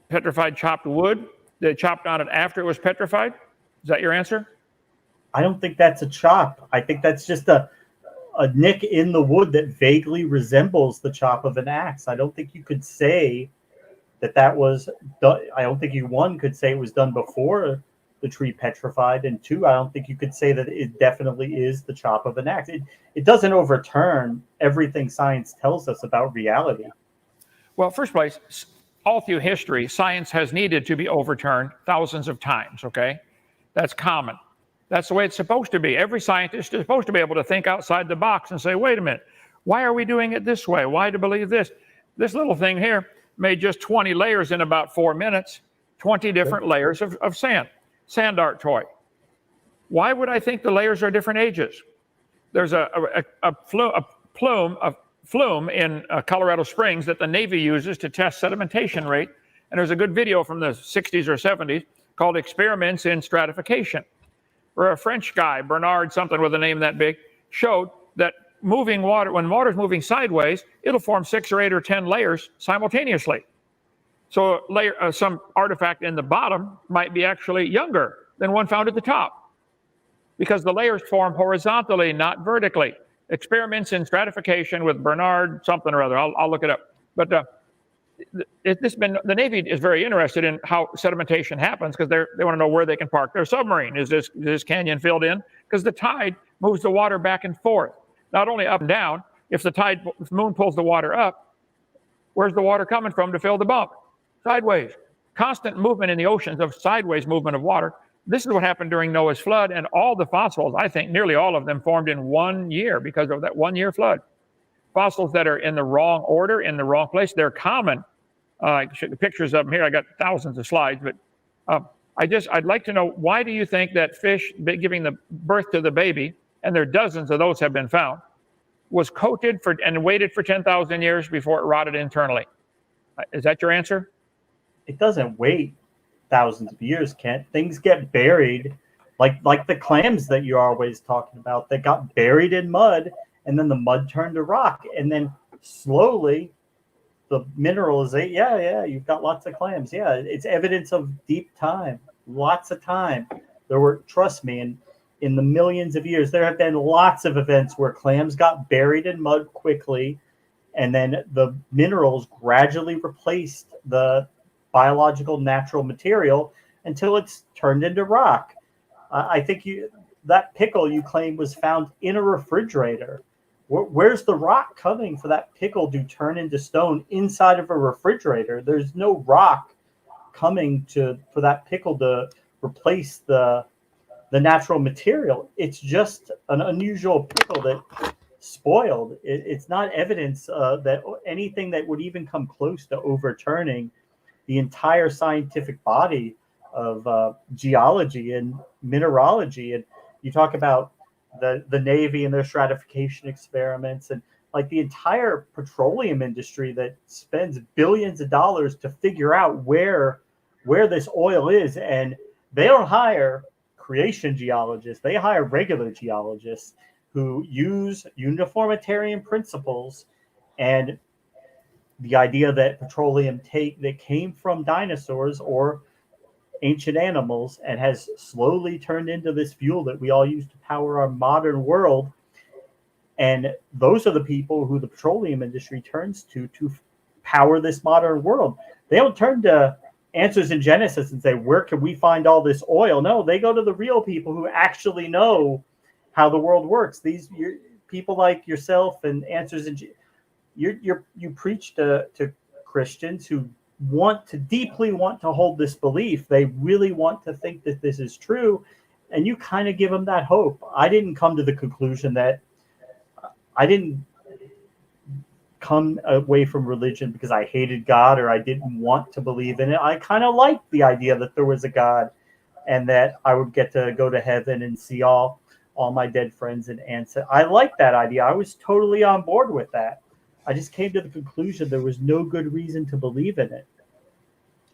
Speaker 2: petrified chopped wood, they chopped on it after it was petrified? Is that your answer?
Speaker 3: I don't think that's a chop. I think that's just a nick in the wood that vaguely resembles the chop of an axe. I don't think you could say that was done. I don't think you, one, could say it was done before the tree petrified, and two, I don't think you could say that it definitely is the chop of an axe. It doesn't overturn everything science tells us about reality.
Speaker 2: Well, first place, all through history, science has needed to be overturned thousands of times, okay? That's common. That's the way it's supposed to be. Every scientist is supposed to be able to think outside the box and say, wait a minute, why are we doing it this way? Why to believe this? This little thing here made just 20 layers in about 4 minutes, 20 different layers of sand art toy. Why would I think the layers are different ages? There's a flume in Colorado Springs that the Navy uses to test sedimentation rate. And there's a good video from the 60s or 70s called Experiments in Stratification, where a French guy, Bernard something with a name that big, showed that moving water, when water's moving sideways, it'll form 6 or 8 or 10 layers simultaneously. So some artifact in the bottom might be actually younger than one found at the top, because the layers form horizontally, not vertically. Experiments in Stratification with Bernard something or other. I'll look it up. But the Navy is very interested in how sedimentation happens, because they want to know where they can park their submarine. Is this canyon filled in? Because the tide moves the water back and forth, not only up and down. If the moon pulls the water up, where's the water coming from to fill the bump? Sideways. Constant movement in the oceans of sideways movement of water. This is what happened during Noah's flood, and all the fossils, I think nearly all of them, formed in 1 year because of that 1 year flood. Fossils that are in the wrong order, in the wrong place, they're common. I can show the pictures of them here. I got thousands of slides, but I'd like to know, why do you think that fish giving the birth to the baby, and there are dozens of those have been found, was coated and waited for 10,000 years before it rotted internally? Is that your answer?
Speaker 3: It doesn't wait thousands of years, Kent. Things get buried, like the clams that you're always talking about, that got buried in mud, and then the mud turned to rock, and then slowly the mineralization. Yeah, you've got lots of clams. Yeah, it's evidence of deep time, lots of time. There were, trust me, in the millions of years, there have been lots of events where clams got buried in mud quickly, and then the minerals gradually replaced the biological natural material until it's turned into rock. I think that pickle you claim was found in a refrigerator. Where's the rock coming for that pickle to turn into stone inside of a refrigerator? There's no rock coming for that pickle to replace the natural material. It's just an unusual pickle that spoiled. It's not evidence that anything that would even come close to overturning the entire scientific body of geology and mineralogy. And you talk about the Navy and their stratification experiments, and like the entire petroleum industry that spends billions of dollars to figure out where this oil is. And they don't hire creation geologists. They hire regular geologists who use uniformitarian principles and the idea that petroleum that came from dinosaurs or ancient animals and has slowly turned into this fuel that we all use to power our modern world. And those are the people who the petroleum industry turns to power this modern world. They don't turn to Answers in Genesis and say, where can we find all this oil? No, they go to the real people who actually know how the world works. These people like yourself and Answers in you preach to Christians who deeply want to hold this belief. They really want to think that this is true, and you kind of give them that hope. I didn't come to the conclusion that I didn't come away from religion because I hated God or I didn't want to believe in it. I kind of liked the idea that there was a God and that I would get to go to heaven and see all my dead friends and ancestors. I liked that idea. I was totally on board with that. I just came to the conclusion there was no good reason to believe in it.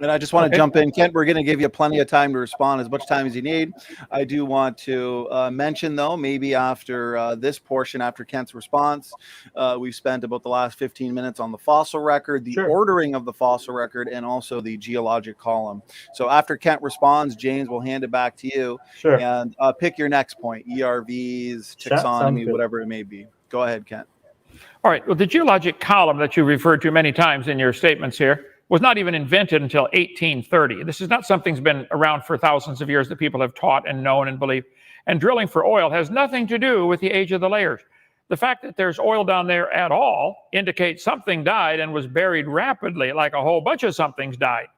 Speaker 1: And I just want to
Speaker 2: Okay.
Speaker 1: jump in, Kent. We're going to give you plenty of time to respond, as much time as you need. I do want to mention, though, maybe after this portion, after Kent's response, we've spent about the last 15 minutes on the fossil record, the
Speaker 3: Sure.
Speaker 1: ordering of the fossil record, and also the geologic column. So after Kent responds, James will hand it back to you.
Speaker 3: Sure.
Speaker 1: And pick your next point: ERVs,
Speaker 3: Sounds
Speaker 1: taxonomy,
Speaker 3: good.
Speaker 1: whatever it may be. Go ahead, Kent.
Speaker 2: All right. Well, the geologic column that you referred to many times in your statements here was not even invented until 1830. This is not something that's been around for thousands of years that people have taught and known and believed. And drilling for oil has nothing to do with the age of the layers. The fact that there's oil down there at all indicates something died and was buried rapidly, like a whole bunch of somethings died.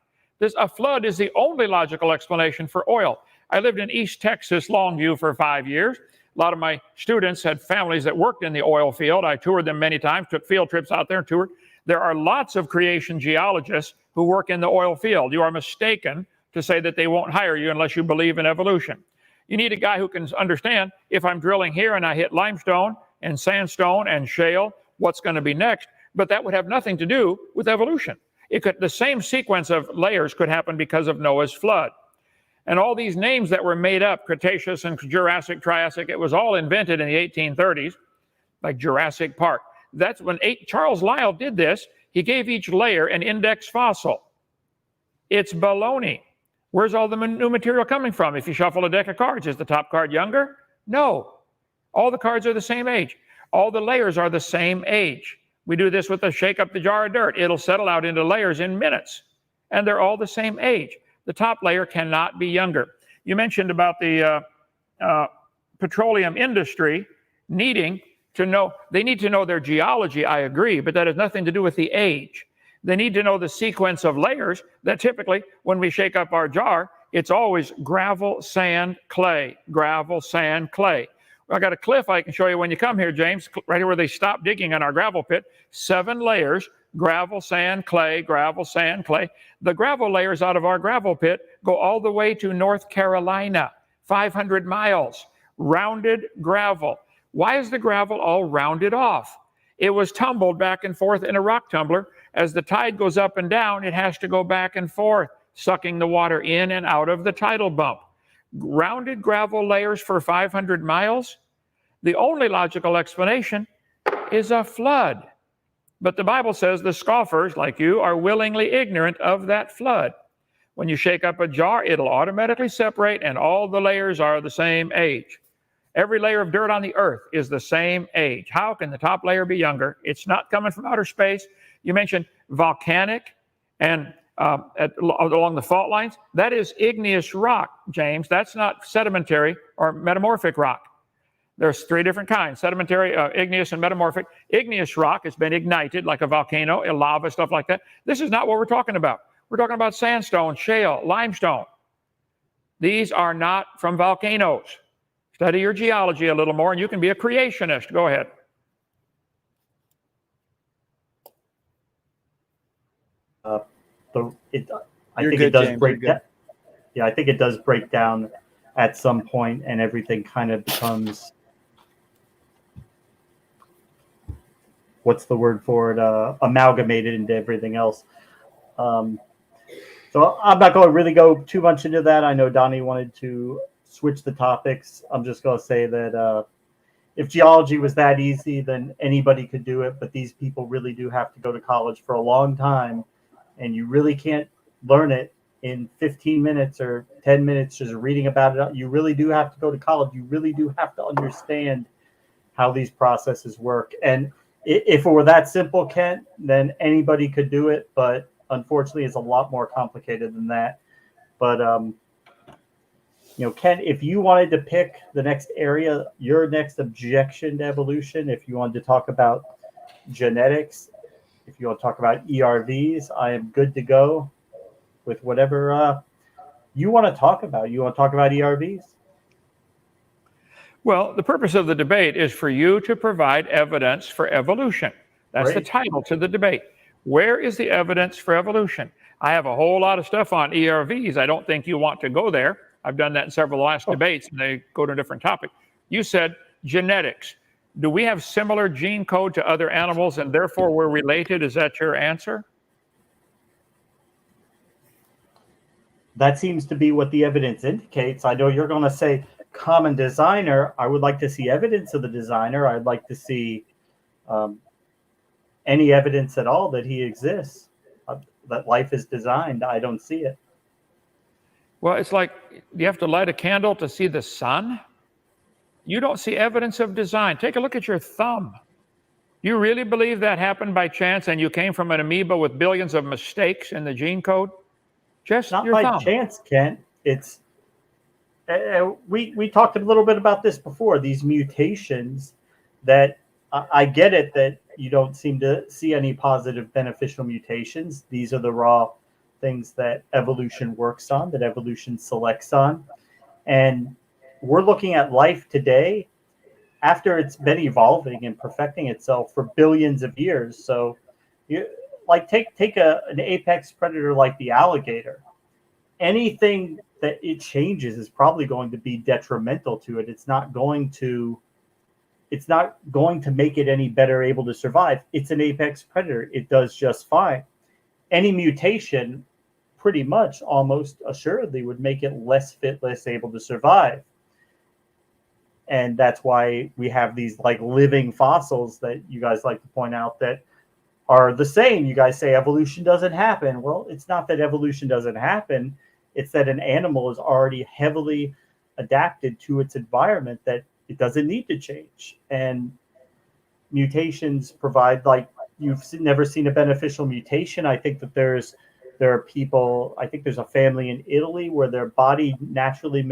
Speaker 2: A flood is the only logical explanation for oil. I lived in East Texas, Longview, for 5 years. A lot of my students had families that worked in the oil field. I toured them many times, took field trips out there and toured. There are lots of creation geologists who work in the oil field. You are mistaken to say that they won't hire you unless you believe in evolution. You need a guy who can understand, if I'm drilling here and I hit limestone and sandstone and shale, what's going to be next? But that would have nothing to do with evolution. The same sequence of layers could happen because of Noah's flood. And all these names that were made up, Cretaceous and Jurassic, Triassic, it was all invented in the 1830s, like Jurassic Park. That's when Charles Lyell did this. He gave each layer an index fossil. It's baloney. Where's all the new material coming from? If you shuffle a deck of cards, is the top card younger? No. All the cards are the same age. All the layers are the same age. We do this with a shake up the jar of dirt. It'll settle out into layers in minutes. And they're all the same age. The top layer cannot be younger. You mentioned about the petroleum industry needing to know, they need to know their geology, I agree, but that has nothing to do with the age. They need to know the sequence of layers that typically, when we shake up our jar, it's always gravel, sand, clay, gravel, sand, clay. I got a cliff I can show you when you come here, James, right here where they stopped digging on our gravel pit. 7 layers, gravel, sand, clay, gravel, sand, clay. The gravel layers out of our gravel pit go all the way to North Carolina, 500 miles, rounded gravel. Why is the gravel all rounded off? It was tumbled back and forth in a rock tumbler. As the tide goes up and down, it has to go back and forth, sucking the water in and out of the tidal bump. Rounded gravel layers for 500 miles? The only logical explanation is a flood. But the Bible says the scoffers, like you, are willingly ignorant of that flood. When you shake up a jar, it'll automatically separate, and all the layers are the same age. Every layer of dirt on the earth is the same age. How can the top layer be younger? It's not coming from outer space. You mentioned volcanic and along the fault lines. That is igneous rock, James. That's not sedimentary or metamorphic rock. There's 3 different kinds: sedimentary, igneous, and metamorphic. Igneous rock has been ignited like a volcano, lava, stuff like that. This is not what we're talking about. We're talking about sandstone, shale, limestone. These are not from volcanoes. Study your geology a little more, and you can be a creationist. Go ahead.
Speaker 3: I think it does break down. Yeah, I think it does break down at some point, and everything kind of becomes, what's the word for it? Amalgamated into everything else. So I'm not going to really go too much into that. I know Donnie wanted to switch the topics. I'm just going to say that if geology was that easy, then anybody could do it. But these people really do have to go to college for a long time, and you really can't learn it in 15 minutes or 10 minutes just reading about it. You really do have to go to college. You really do have to understand how these processes work. And if it were that simple, Kent, then anybody could do it. But unfortunately, it's a lot more complicated than that. But Ken, if you wanted to pick the next area, your next objection to evolution, if you wanted to talk about genetics, if you want to talk about ERVs, I am good to go with whatever you want to talk about. You want to talk about ERVs?
Speaker 2: Well, the purpose of the debate is for you to provide evidence for evolution. That's the title to the debate. Where is the evidence for evolution? I have a whole lot of stuff on ERVs. I don't think you want to go there. I've done that in several last debates, and they go to a different topic. You said genetics. Do we have similar gene code to other animals, and therefore we're related? Is that your answer?
Speaker 3: that seems to be what the evidence indicates. I know you're going to say common designer. I would like to see evidence of the designer. I'd like to see any evidence at all that he exists, that life is designed. I don't see it.
Speaker 2: Well, it's like you have to light a candle to see the sun. You don't see evidence of design. Take a look at your thumb. You really believe that happened by chance and you came from an amoeba with billions of mistakes in the gene code? Just
Speaker 3: Not
Speaker 2: your
Speaker 3: by
Speaker 2: thumb.
Speaker 3: chance, Kent. It's we talked a little bit about this before. These mutations that I get it that you don't seem to see any positive beneficial mutations. These are the raw things that evolution works on, that evolution selects on. And we're looking at life today after it's been evolving and perfecting itself for billions of years. So you like take an apex predator like the alligator. Anything that it changes is probably going to be detrimental to it. It's not going to make it any better able to survive. It's an apex predator. It does just fine. Any mutation pretty much almost assuredly would make it less fit, less able to survive. And that's why we have these like living fossils that you guys like to point out that are the same. You guys say evolution doesn't happen. Well, it's not that evolution doesn't happen. It's that an animal is already heavily adapted to its environment that it doesn't need to change. And mutations provide, like, you've never seen a beneficial mutation. I think that there are people, I think there's a family in Italy where their body naturally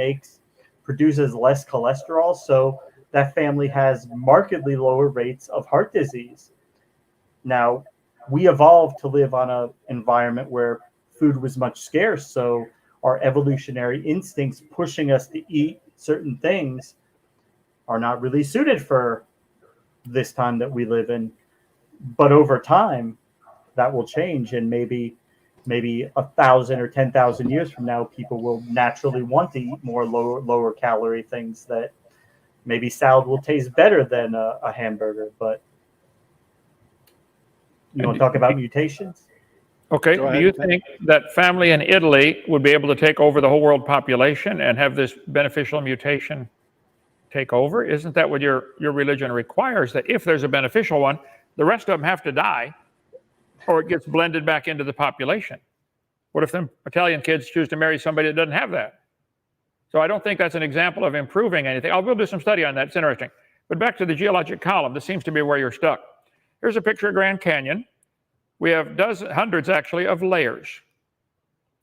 Speaker 3: produces less cholesterol. So that family has markedly lower rates of heart disease. Now, we evolved to live on an environment where food was much scarce. So our evolutionary instincts pushing us to eat certain things are not really suited for this time that we live in. But over time, that will change, and maybe 1,000 or 10,000 years from now, people will naturally want to eat more lower calorie things. That maybe salad will taste better than a hamburger. But you want to talk about mutations?
Speaker 2: Okay, do you think that family in Italy would be able to take over the whole world population and have this beneficial mutation take over? Isn't that what your religion requires, that if there's a beneficial one, the rest of them have to die or it gets blended back into the population? What if them Italian kids choose to marry somebody that doesn't have that? So I don't think that's an example of improving anything. We'll do some study on that. It's interesting. But back to the geologic column. This seems to be where you're stuck. Here's a picture of Grand Canyon. We have hundreds, actually, of layers.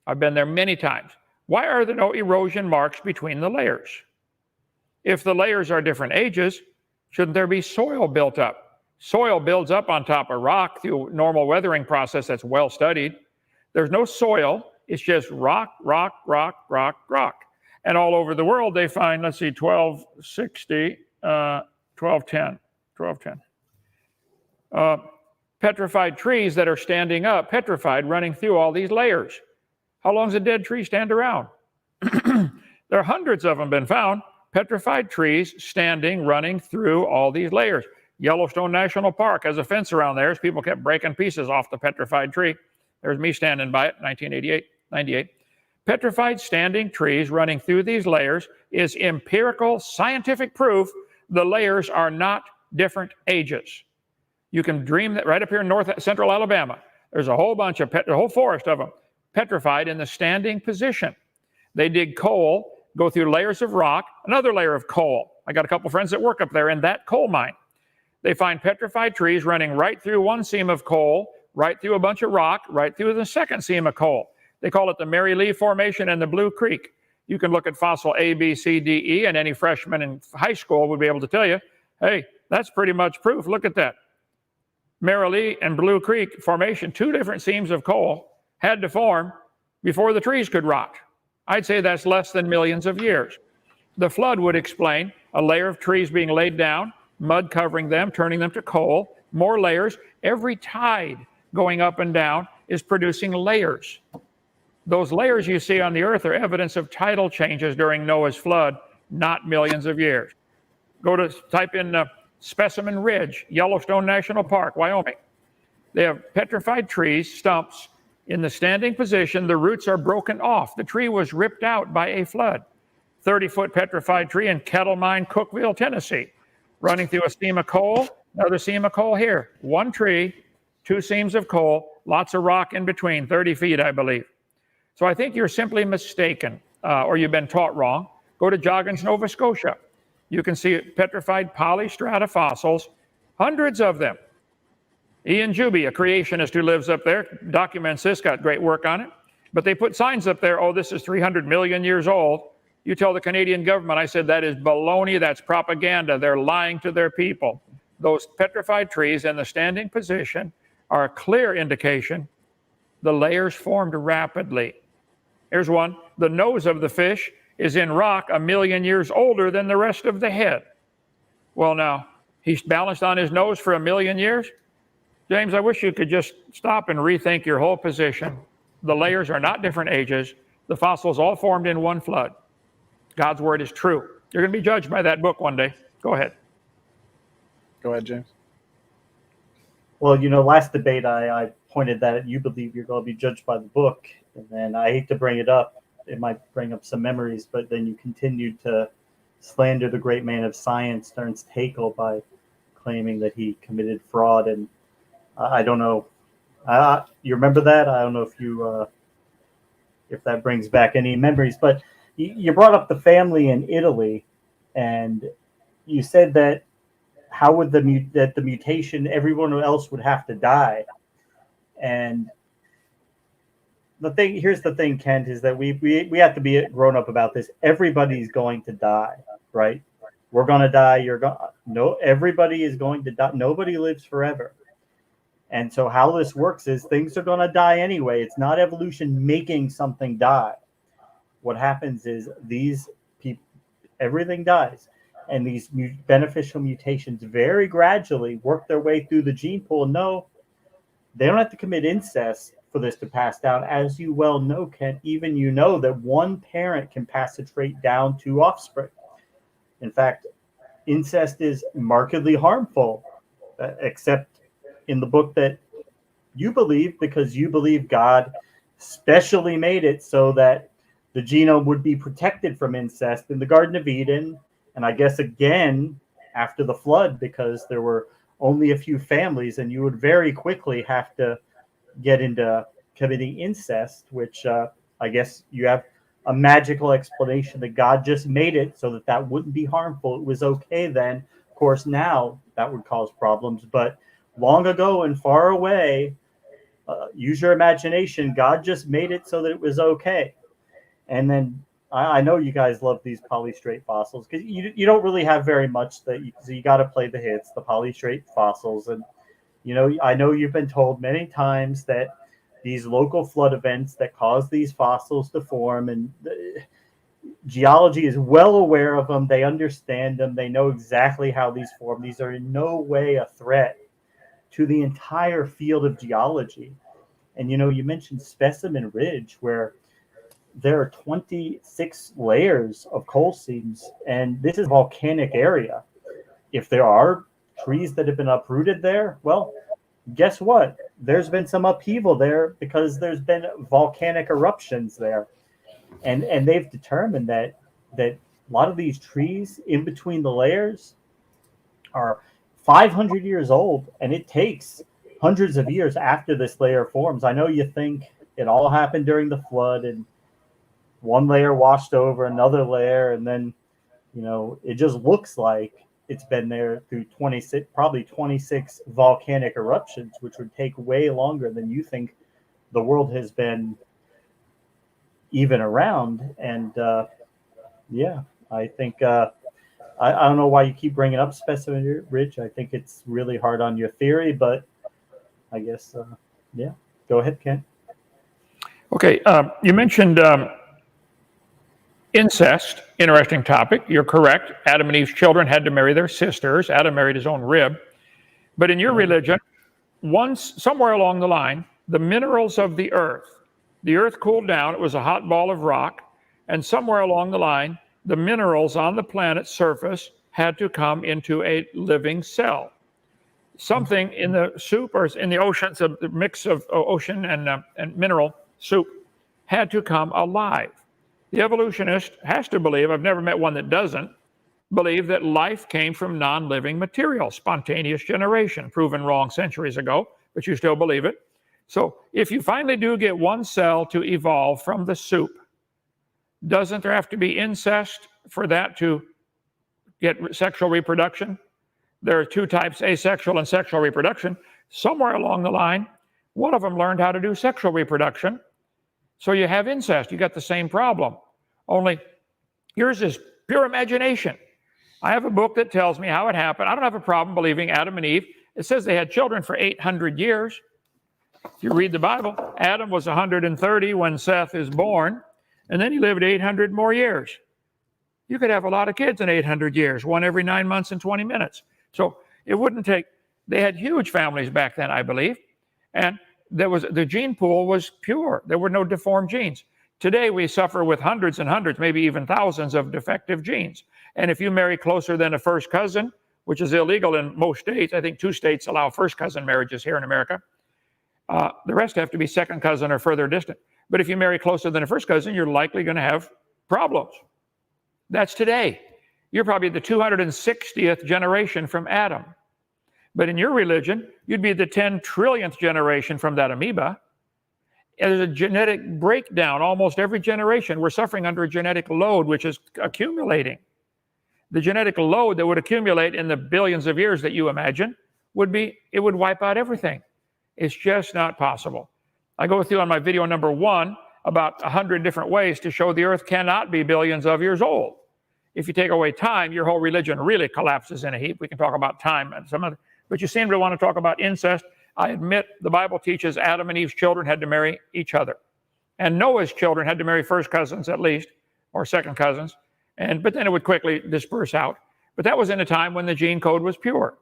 Speaker 2: I've been there many times. Why are there no erosion marks between the layers? If the layers are different ages, shouldn't there be soil built up? Soil builds up on top of rock through a normal weathering process that's well studied. There's no soil. It's just rock, rock, rock, rock, rock. And all over the world, they find, let's see, 1260, 1210, 1210. Petrified trees that are standing up, petrified, running through all these layers. How long does a dead tree stand around? There are hundreds of them been found. Petrified trees standing, running through all these layers. Yellowstone National Park has a fence around there as people kept breaking pieces off the petrified tree. There's me standing by it, 1988, 98. Petrified standing trees running through these layers is empirical scientific proof the layers are not different ages. You can dream that right up here in central Alabama, there's a whole bunch of, a whole forest of them, petrified in the standing position. They dig coal, go through layers of rock, another layer of coal. I got a couple friends that work up there in that coal mine. They find petrified trees running right through one seam of coal, right through a bunch of rock, right through the second seam of coal. They call it the Mary Lee Formation and the Blue Creek. You can look at fossil A, B, C, D, E, and any freshman in high school would be able to tell you, hey, that's pretty much proof. Look at that. Mary Lee and Blue Creek Formation, two different seams of coal had to form before the trees could rot. I'd say that's less than millions of years. The flood would explain a layer of trees being laid down, mud covering them, turning them to coal, more layers. Every tide going up and down is producing layers. Those layers you see on the earth are evidence of tidal changes during Noah's flood, not millions of years. Type in Specimen Ridge, Yellowstone National Park, Wyoming. They have petrified trees, stumps, In the standing position, the roots are broken off. The tree was ripped out by a flood. 30-foot petrified tree in Kettle Mine, Cookeville, Tennessee. Running through a seam of coal, another seam of coal here. One tree, two seams of coal, lots of rock in between, 30 feet, I believe. So I think you're simply mistaken, or you've been taught wrong. Go to Joggins, Nova Scotia. You can see petrified polystrata fossils, hundreds of them. Ian Juby, a creationist who lives up there, documents this, got great work on it. But they put signs up there, oh, this is 300 million years old. You tell the Canadian government, I said, that is baloney, that's propaganda. They're lying to their people. Those petrified trees in the standing position are a clear indication the layers formed rapidly. Here's one. The nose of the fish is in rock 1 million years older than the rest of the head. Well, now, he's balanced on his nose for 1 million years? James, I wish you could just stop and rethink your whole position. The layers are not different ages. The fossils all formed in one flood. God's word is true. You're going to be judged by that book one day. Go ahead.
Speaker 1: Go ahead, James.
Speaker 3: Well, last debate I pointed that you believe you're going to be judged by the book. And then I hate to bring it up. It might bring up some memories, but then you continued to slander the great man of science, Ernst Haeckel, by claiming that he committed fraud. And I don't know. You remember that? I don't know if that brings back any memories. But you brought up the family in Italy, and you said that how would the mutation, everyone else would have to die. And here's the thing, Kent, is that we have to be grown up about this. Everybody's going to die, right? We're going to die. Everybody is going to die. Nobody lives forever. And so how this works is things are going to die anyway. It's not evolution making something die. What happens is everything dies. And these beneficial mutations very gradually work their way through the gene pool. No, they don't have to commit incest for this to pass down. As you well know, Kent, even that one parent can pass a trait down to offspring. In fact, incest is markedly harmful, except in the book that you believe, because you believe God specially made it so that the genome would be protected from incest in the Garden of Eden. And I guess again, after the flood, because there were only a few families and you would very quickly have to get into committing incest, which I guess you have a magical explanation that God just made it so that wouldn't be harmful. It was okay then. Of course, now that would cause problems. But long ago and far away, use your imagination, God just made it so that it was okay. And then I know you guys love these polystrate fossils because you don't really have very much so you got to play the hits, the polystrate fossils. And, I know you've been told many times that these local flood events that cause these fossils to form, and geology is well aware of them. They understand them. They know exactly how these form. These are in no way a threat to the entire field of geology. And, you mentioned Specimen Ridge, where there are 26 layers of coal seams, and this is a volcanic area. If there are trees that have been uprooted there, well, guess what? There's been some upheaval there because there's been volcanic eruptions there. And they've determined that a lot of these trees in between the layers are 500 years old, and it takes hundreds of years after this layer forms. I know you think it all happened during the flood and one layer washed over another layer, and then it just looks like it's been there through 26 volcanic eruptions, which would take way longer than you think the world has been even around. And I think I don't know why you keep bringing up Specimen Ridge. I think it's really hard on your theory, but I guess go ahead, Ken.
Speaker 2: Okay, you mentioned incest, interesting topic. You're correct. Adam and Eve's children had to marry their sisters. Adam married his own rib. But in your religion, somewhere along the line, the minerals of the earth cooled down. It was a hot ball of rock. And somewhere along the line, the minerals on the planet's surface had to come into a living cell. something in the soup or in the ocean, so the mix of ocean and mineral soup had to come alive. The evolutionist has to believe, I've never met one that doesn't, believe that life came from non-living material, spontaneous generation, proven wrong centuries ago, but you still believe it. So if you finally do get one cell to evolve from the soup, doesn't there have to be incest for that to get sexual reproduction? There are two types, asexual and sexual reproduction. Somewhere along the line, one of them learned how to do sexual reproduction. So you have incest, you got the same problem. Only yours is pure imagination. I have a book that tells me how it happened. I don't have a problem believing Adam and Eve. It says they had children for 800 years. If you read the Bible, Adam was 130 when Seth is born, and then he lived 800 more years. You could have a lot of kids in 800 years, one every 9 months and 20 minutes. So it wouldn't take, they had huge families back then, I believe. And the gene pool was pure. There were no deformed genes. Today we suffer with hundreds and hundreds, maybe even thousands of defective genes. And if you marry closer than a first cousin, which is illegal in most states, I think 2 states allow first cousin marriages here in America. The rest have to be second cousin or further distant. But if you marry closer than a first cousin, you're likely going to have problems. That's today. You're probably the 260th generation from Adam. But in your religion, you'd be the 10 trillionth generation from that amoeba. There's a genetic breakdown almost every generation. We're suffering under a genetic load which is accumulating. The genetic load that would accumulate in the billions of years that you imagine would wipe out everything. It's just not possible. I go through on my video number 1 about 100 different ways to show the earth cannot be billions of years old. If you take away time, your whole religion really collapses in a heap. We can talk about time and some other, but you seem to want to talk about incest. I admit the Bible teaches Adam and Eve's children had to marry each other. And Noah's children had to marry first cousins at least, or second cousins. But then it would quickly disperse out. But that was in a time when the gene code was pure.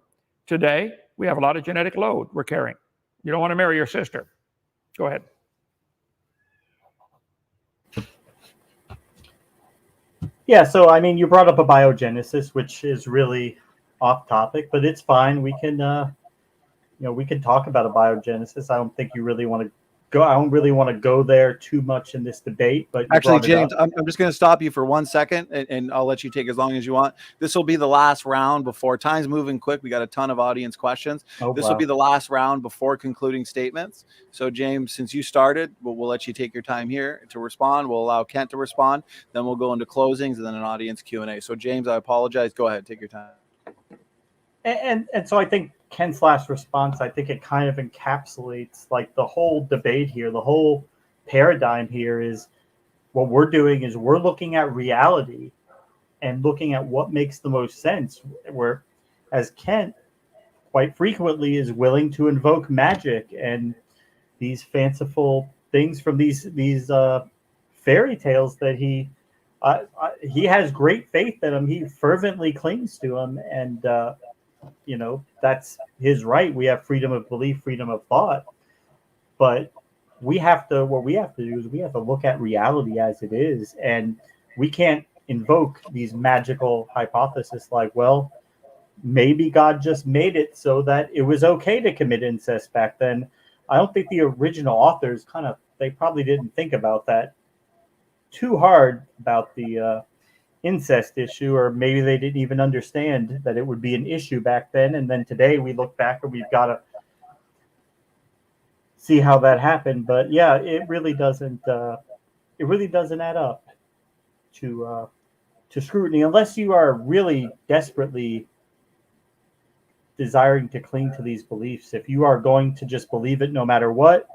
Speaker 2: Today, we have a lot of genetic load we're carrying. You don't want to marry your sister. Go ahead.
Speaker 3: Yeah, so I mean, you brought up abiogenesis, which is really off topic, but it's fine. We can, we can talk about abiogenesis. I don't think you really want to go. I don't really want to go there too much in this debate. But
Speaker 1: actually, James, I'm just going to stop you for 1 second, and I'll let you take as long as you want. This will be the last round before time's moving quick. We got a ton of audience questions. This will be the last round before concluding statements. So, James, since you started, we'll let you take your time here to respond. We'll allow Kent to respond. Then we'll go into closings and then an audience Q&A. So, James, I apologize. Go ahead. Take your time.
Speaker 3: And so I think Ken's last response, I think it kind of encapsulates like the whole debate here, the whole paradigm here is what we're doing is we're looking at reality and looking at what makes the most sense. Where, as Kent quite frequently is willing to invoke magic and these fanciful things from these fairy tales that he has great faith in them. He fervently clings to them, and that's his right. We have freedom of belief, freedom of thought, but what we have to do is we have to look at reality as it is, and we can't invoke these magical hypotheses like, well, maybe God just made it so that it was okay to commit incest back then. I don't think the original authors they probably didn't think about that too hard about the incest issue, or maybe they didn't even understand that it would be an issue back then. And then today we look back and we've got to see how that happened. But yeah, it really doesn't add up to scrutiny unless you are really desperately desiring to cling to these beliefs. If you are going to just believe it no matter what,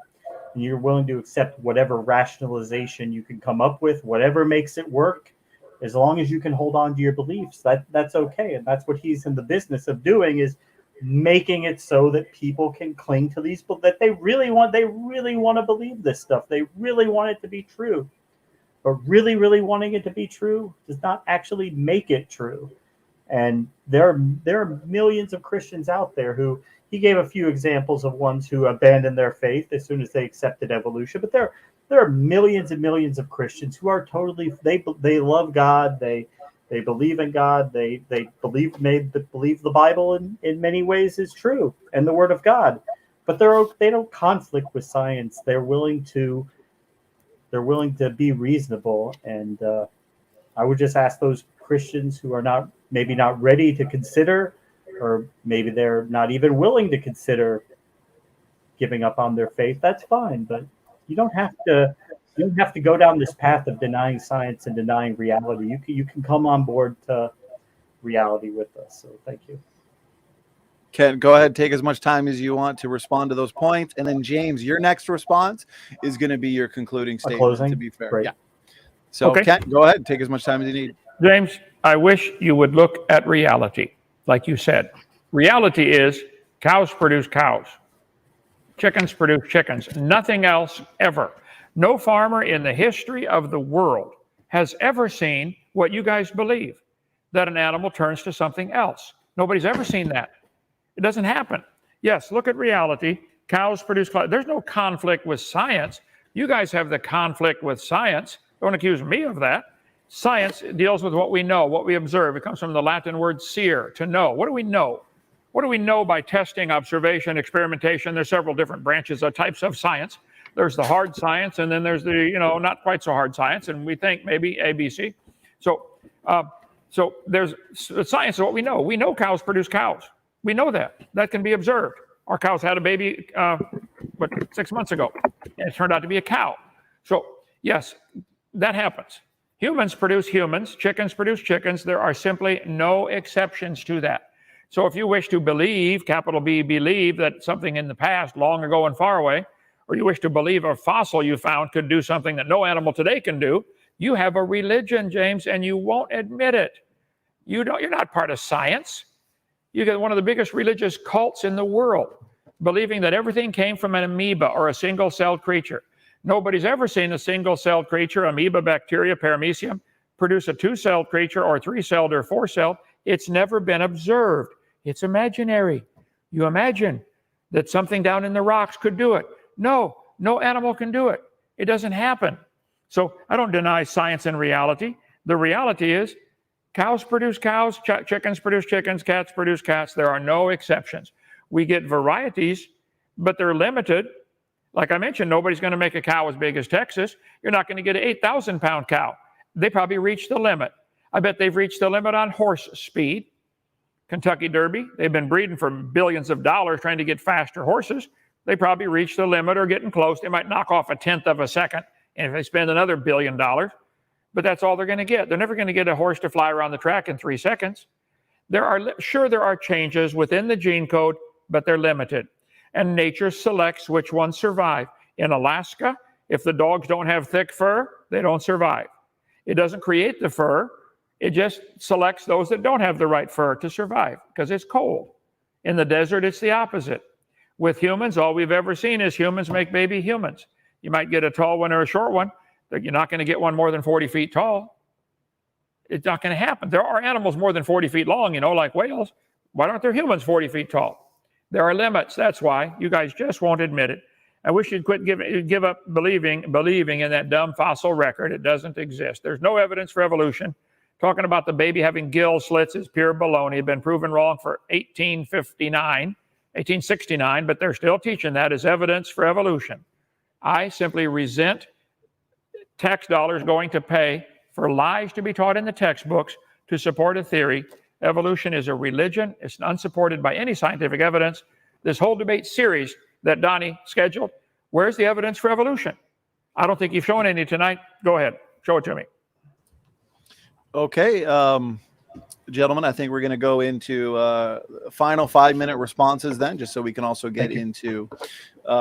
Speaker 3: and you're willing to accept whatever rationalization you can come up with, whatever makes it work, as long as you can hold on to your beliefs, that's okay. And that's what he's in the business of doing, is making it so that people can cling to these, that they really want to believe this stuff. They really want it to be true. But really, really wanting it to be true does not actually make it true. And there are millions of Christians out there who, he gave a few examples of ones who abandoned their faith as soon as they accepted evolution, but there are millions and millions of Christians who are totally, they love God, they They believe in God. They believe the Bible in many ways is true and the Word of God, but they don't conflict with science. They're willing to be reasonable, and I would just ask those Christians who are maybe not ready to consider, or maybe they're not even willing to consider giving up on their faith. That's fine, but you don't have to. You don't have to go down this path of denying science and denying reality. You can come on board to reality with us. So thank you.
Speaker 1: Ken, go ahead, take as much time as you want to respond to those points, and then James, your next response is going to be your concluding statement.
Speaker 3: Closing?
Speaker 1: To be fair,
Speaker 3: Great.
Speaker 1: yeah. So
Speaker 2: Okay.
Speaker 1: Ken, go ahead, take as much time as you need.
Speaker 2: James, I wish you would look at reality, like you said. Reality is cows produce cows. Chickens produce chickens. Nothing else ever. No farmer in the history of the world has ever seen what you guys believe, that an animal turns to something else. Nobody's ever seen that. It doesn't happen. Yes, look at reality. Cows produce cows. There's no conflict with science. You guys have the conflict with science. Don't accuse me of that. Science deals with what we know, what we observe. It comes from the Latin word seer, to know. What do we know? What do we know by testing, observation, experimentation? There's several different branches of types of science. There's the hard science, and then there's the, not quite so hard science, and we think maybe ABC. So there's science is what we know. We know cows produce cows. We know that. That can be observed. Our cows had a baby, 6 months ago, and it turned out to be a cow. So yes, that happens. Humans produce humans. Chickens produce chickens. There are simply no exceptions to that. So if you wish to believe, capital B, believe that something in the past, long ago and far away, or you wish to believe a fossil you found could do something that no animal today can do, you have a religion, James, and you won't admit it. You're not part of science. You get one of the biggest religious cults in the world, believing that everything came from an amoeba or a single-celled creature. Nobody's ever seen a single-celled creature, amoeba, bacteria, paramecium, produce a two-celled creature or three-celled or four-celled. It's never been observed. It's imaginary. You imagine that something down in the rocks could do it. No animal can do it. It doesn't happen. So I don't deny science and reality. The reality is cows produce cows, chickens produce chickens, cats produce cats. There are no exceptions. We get varieties, but they're limited. Like I mentioned, nobody's going to make a cow as big as Texas. You're not going to get an 8,000-pound cow. They probably reached the limit. I bet they've reached the limit on horse speed. Kentucky Derby, they've been breeding for billions of dollars trying to get faster horses. They probably reached the limit or getting close. They might knock off a tenth of a second, and if they spend another $1 billion, but that's all they're going to get. They're never going to get a horse to fly around the track in 3 seconds. There are changes within the gene code, but they're limited. And nature selects which ones survive. In Alaska, if the dogs don't have thick fur, they don't survive. It doesn't create the fur. It just selects those that don't have the right fur to survive because it's cold. In the desert, it's the opposite. With humans, all we've ever seen is humans make baby humans. You might get a tall one or a short one, but you're not going to get one more than 40 feet tall. It's not going to happen. There are animals more than 40 feet long, like whales. Why aren't there humans 40 feet tall? There are limits. That's why. You guys just won't admit it. I wish you'd give up believing in that dumb fossil record. It doesn't exist. There's no evidence for evolution. Talking about the baby having gill slits is pure baloney. It's been proven wrong for 1869, but they're still teaching that as evidence for evolution. I simply resent tax dollars going to pay for lies to be taught in the textbooks to support a theory. Evolution is a religion. It's unsupported by any scientific evidence. This whole debate series that Donnie scheduled, where's the evidence for evolution? I don't think you've shown any tonight. Go ahead, show it to me.
Speaker 1: Okay, gentlemen, I think we're going to go into final 5-minute responses then, just so we can also get into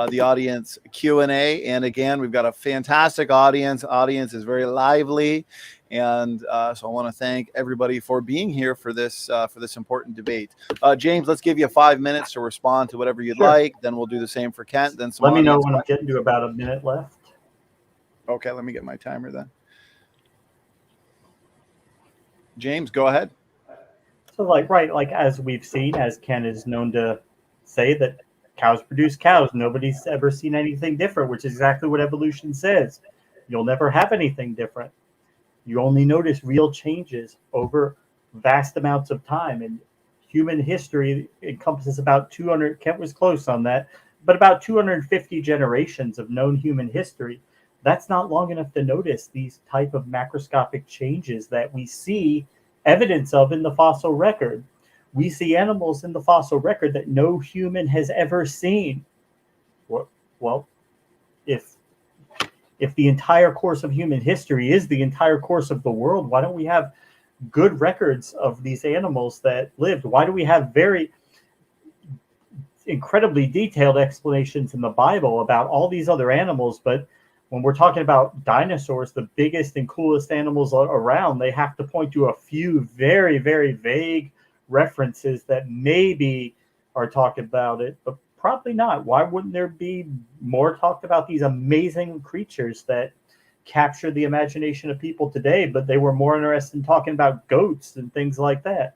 Speaker 1: the audience Q&A. And again, we've got a fantastic audience. Audience is very lively. And so I want to thank everybody for being here for this important debate. James, let's give you 5 minutes to respond to whatever you'd like. Then we'll do the same for Kent. Then some
Speaker 3: Let me know when
Speaker 1: questions.
Speaker 3: I'm getting to about a minute left.
Speaker 1: Okay, let me get my timer then. James, go ahead.
Speaker 3: So like as we've seen, as Ken is known to say, that cows produce cows. Nobody's ever seen anything different, which is exactly what evolution says. You'll never have anything different. You only notice real changes over vast amounts of time. And human history encompasses about 200, Kent was close on that, but about 250 generations of known human history. That's not long enough to notice these type of macroscopic changes that we see evidence of in the fossil record. We see animals in the fossil record that no human has ever seen. Well, if the entire course of human history is the entire course of the world, why don't we have good records of these animals that lived? Why do we have very incredibly detailed explanations in the Bible about all these other animals, but when we're talking about dinosaurs, the biggest and coolest animals around, they have to point to a few very, very vague references that maybe are talking about it, but probably not. Why wouldn't there be more talked about these amazing creatures that capture the imagination of people today, but they were more interested in talking about goats and things like that?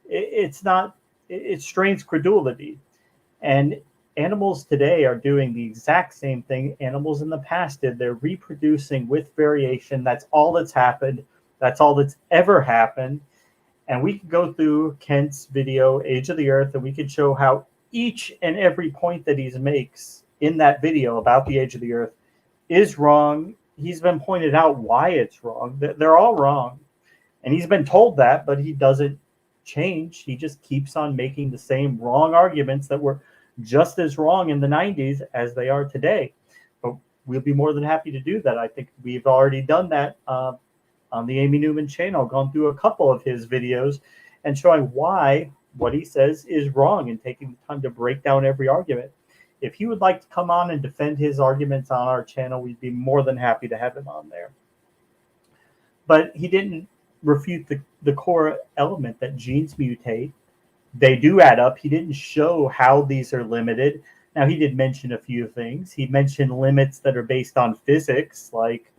Speaker 3: It strains credulity. And animals today are doing the exact same thing animals in the past did. They're reproducing with variation. That's all that's happened. That's all that's ever happened. And we could go through Kent's video, Age of the Earth, and we could show how each and every point that he makes in that video about the age of the Earth is wrong. He's been pointed out why it's wrong. They're all wrong. And he's been told that, but he doesn't change. He just keeps on making the same wrong arguments that were just as wrong in the 90s as they are today. But we'll be more than happy to do that. I think we've already done that on the Amy Newman channel, gone through a couple of his videos and showing why what he says is wrong and taking the time to break down every argument. If he would like to come on and defend his arguments on our channel, we'd be more than happy to have him on there. But he didn't refute the core element that genes mutate. They do add up. He didn't show how these are limited. Now, he did mention a few things. He mentioned limits that are based on physics, like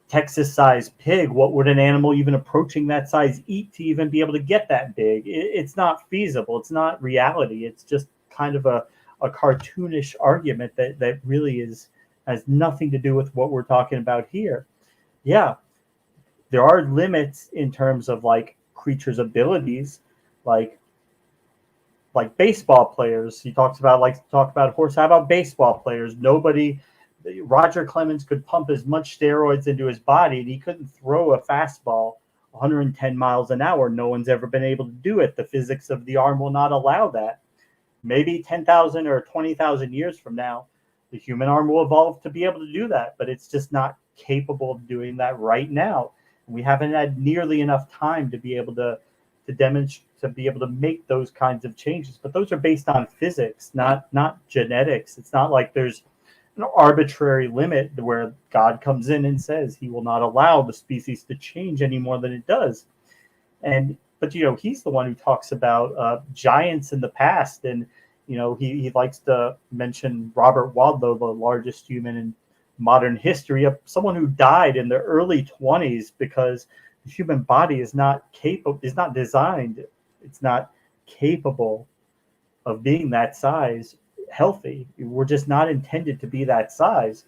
Speaker 3: Texas-sized pig. What would an animal even approaching that size eat to even be able to get that big? It's not feasible. It's not reality. It's just kind of a cartoonish argument that really has nothing to do with what we're talking about here. Yeah, there are limits in terms of like creatures' abilities, like baseball players. He talks about horse. How about baseball players? Roger Clemens could pump as much steroids into his body, and he couldn't throw a fastball 110 miles an hour. No one's ever been able to do it. The physics of the arm will not allow that. Maybe 10,000 or 20,000 years from now, the human arm will evolve to be able to do that, but it's just not capable of doing that right now. We haven't had nearly enough time to be able to demonstrate, to be able to make those kinds of changes. But those are based on physics, not genetics. It's not like there's an arbitrary limit where God comes in and says he will not allow the species to change any more than it does. But he's the one who talks about giants in the past, and he likes to mention Robert Wadlow, the largest human in modern history, of someone who died in the early 20s because the human body is not designed, it's not capable of being that size healthy. We're just not intended to be that size.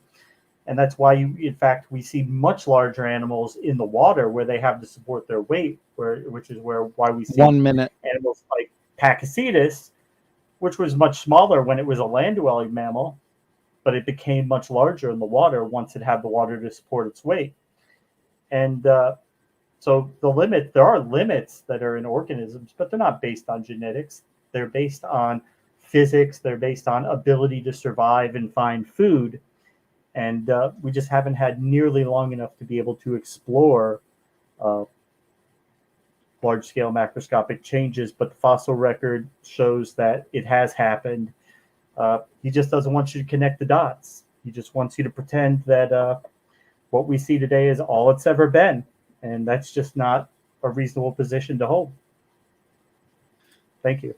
Speaker 3: And that's why in fact we see much larger animals in the water where they have to support their weight, which is why we see
Speaker 1: 1 minute
Speaker 3: animals like Pakicetus, which was much smaller when it was a land-dwelling mammal, but it became much larger in the water once it had the water to support its weight. And so there are limits that are in organisms, but they're not based on genetics. They're based on physics. They're based on ability to survive and find food. And we just haven't had nearly long enough to be able to explore large-scale macroscopic changes. But the fossil record shows that it has happened. He just doesn't want you to connect the dots. He just wants you to pretend that what we see today is all it's ever been. And that's just not a reasonable position to hold. Thank you.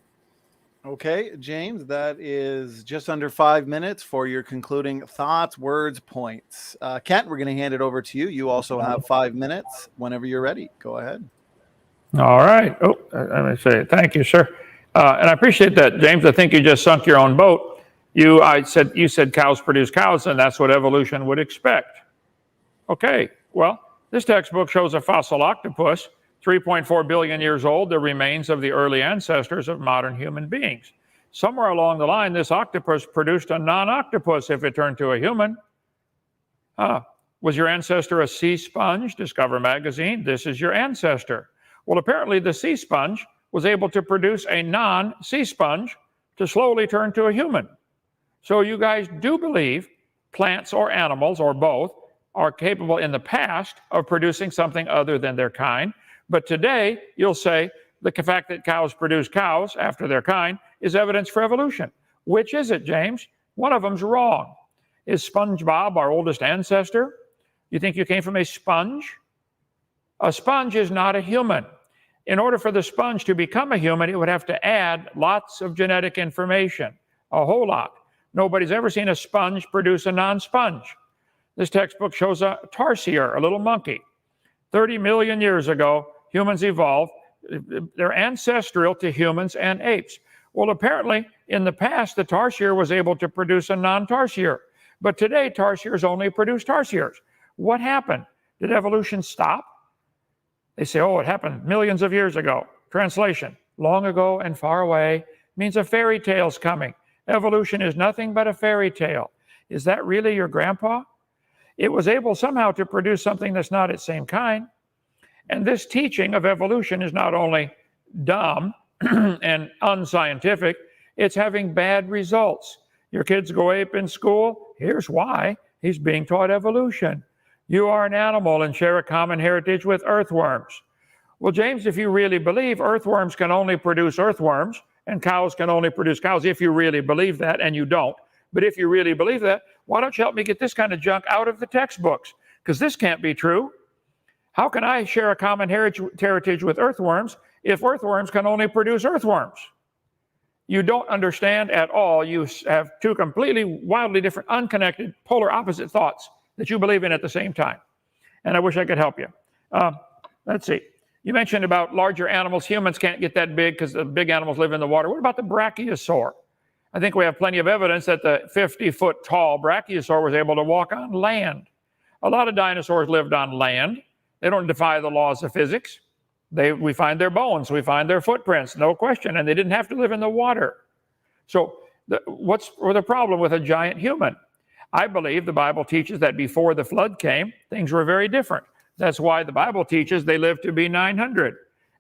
Speaker 1: Okay, James, that is just under 5 minutes for your concluding thoughts, words, points. Kent, we're going to hand it over to you. You also have 5 minutes whenever you're ready. Go ahead.
Speaker 2: All right. Oh, let me say thank you, sir. And I appreciate that, James. I think you just sunk your own boat. You said cows produce cows, and that's what evolution would expect. Okay, well, This textbook shows a fossil octopus, 3.4 billion years old, the remains of the early ancestors of modern human beings. Somewhere along the line, this octopus produced a non-octopus if it turned to a human. Was your ancestor a sea sponge? Discover magazine. This is your ancestor. Well, apparently the sea sponge was able to produce a non-sea sponge to slowly turn to a human. So you guys do believe plants or animals or both are capable in the past of producing something other than their kind. But today, you'll say the fact that cows produce cows after their kind is evidence for evolution. Which is it, James? One of them's wrong. Is SpongeBob our oldest ancestor? You think you came from a sponge? A sponge is not a human. In order for the sponge to become a human, it would have to add lots of genetic information, a whole lot. Nobody's ever seen a sponge produce a non-sponge. This textbook shows a tarsier, a little monkey. 30 million years ago, humans evolved. They're ancestral to humans and apes. Well, apparently, in the past, the tarsier was able to produce a non-tarsier. But today, tarsiers only produce tarsiers. What happened? Did evolution stop? They say, oh, it happened millions of years ago. Translation, long ago and far away means a fairy tale's coming. Evolution is nothing but a fairy tale. Is that really your grandpa? It was able somehow to produce something that's not its same kind. And this teaching of evolution is not only dumb and unscientific, it's having bad results. Your kids go ape in school. Here's why. He's being taught evolution. You are an animal and share a common heritage with earthworms. Well, James, if you really believe earthworms can only produce earthworms and cows can only produce cows, if you really believe that, and you don't, but if you really believe that, why don't you help me get this kind of junk out of the textbooks? Because this can't be true. How can I share a common heritage with earthworms if earthworms can only produce earthworms? You don't understand at all. You have two completely, wildly different, unconnected, polar opposite thoughts that you believe in at the same time. And I wish I could help you. Let's see. You mentioned about larger animals. Humans can't get that big because the big animals live in the water. What about the brachiosaur? I think we have plenty of evidence that the 50-foot tall brachiosaur was able to walk on land. A lot of dinosaurs lived on land. They don't defy the laws of physics. We find their bones, we find their footprints, no question, and they didn't have to live in the water. So what's the problem with a giant human? I believe the Bible teaches that before the flood came, things were very different. That's why the Bible teaches they lived to be 900.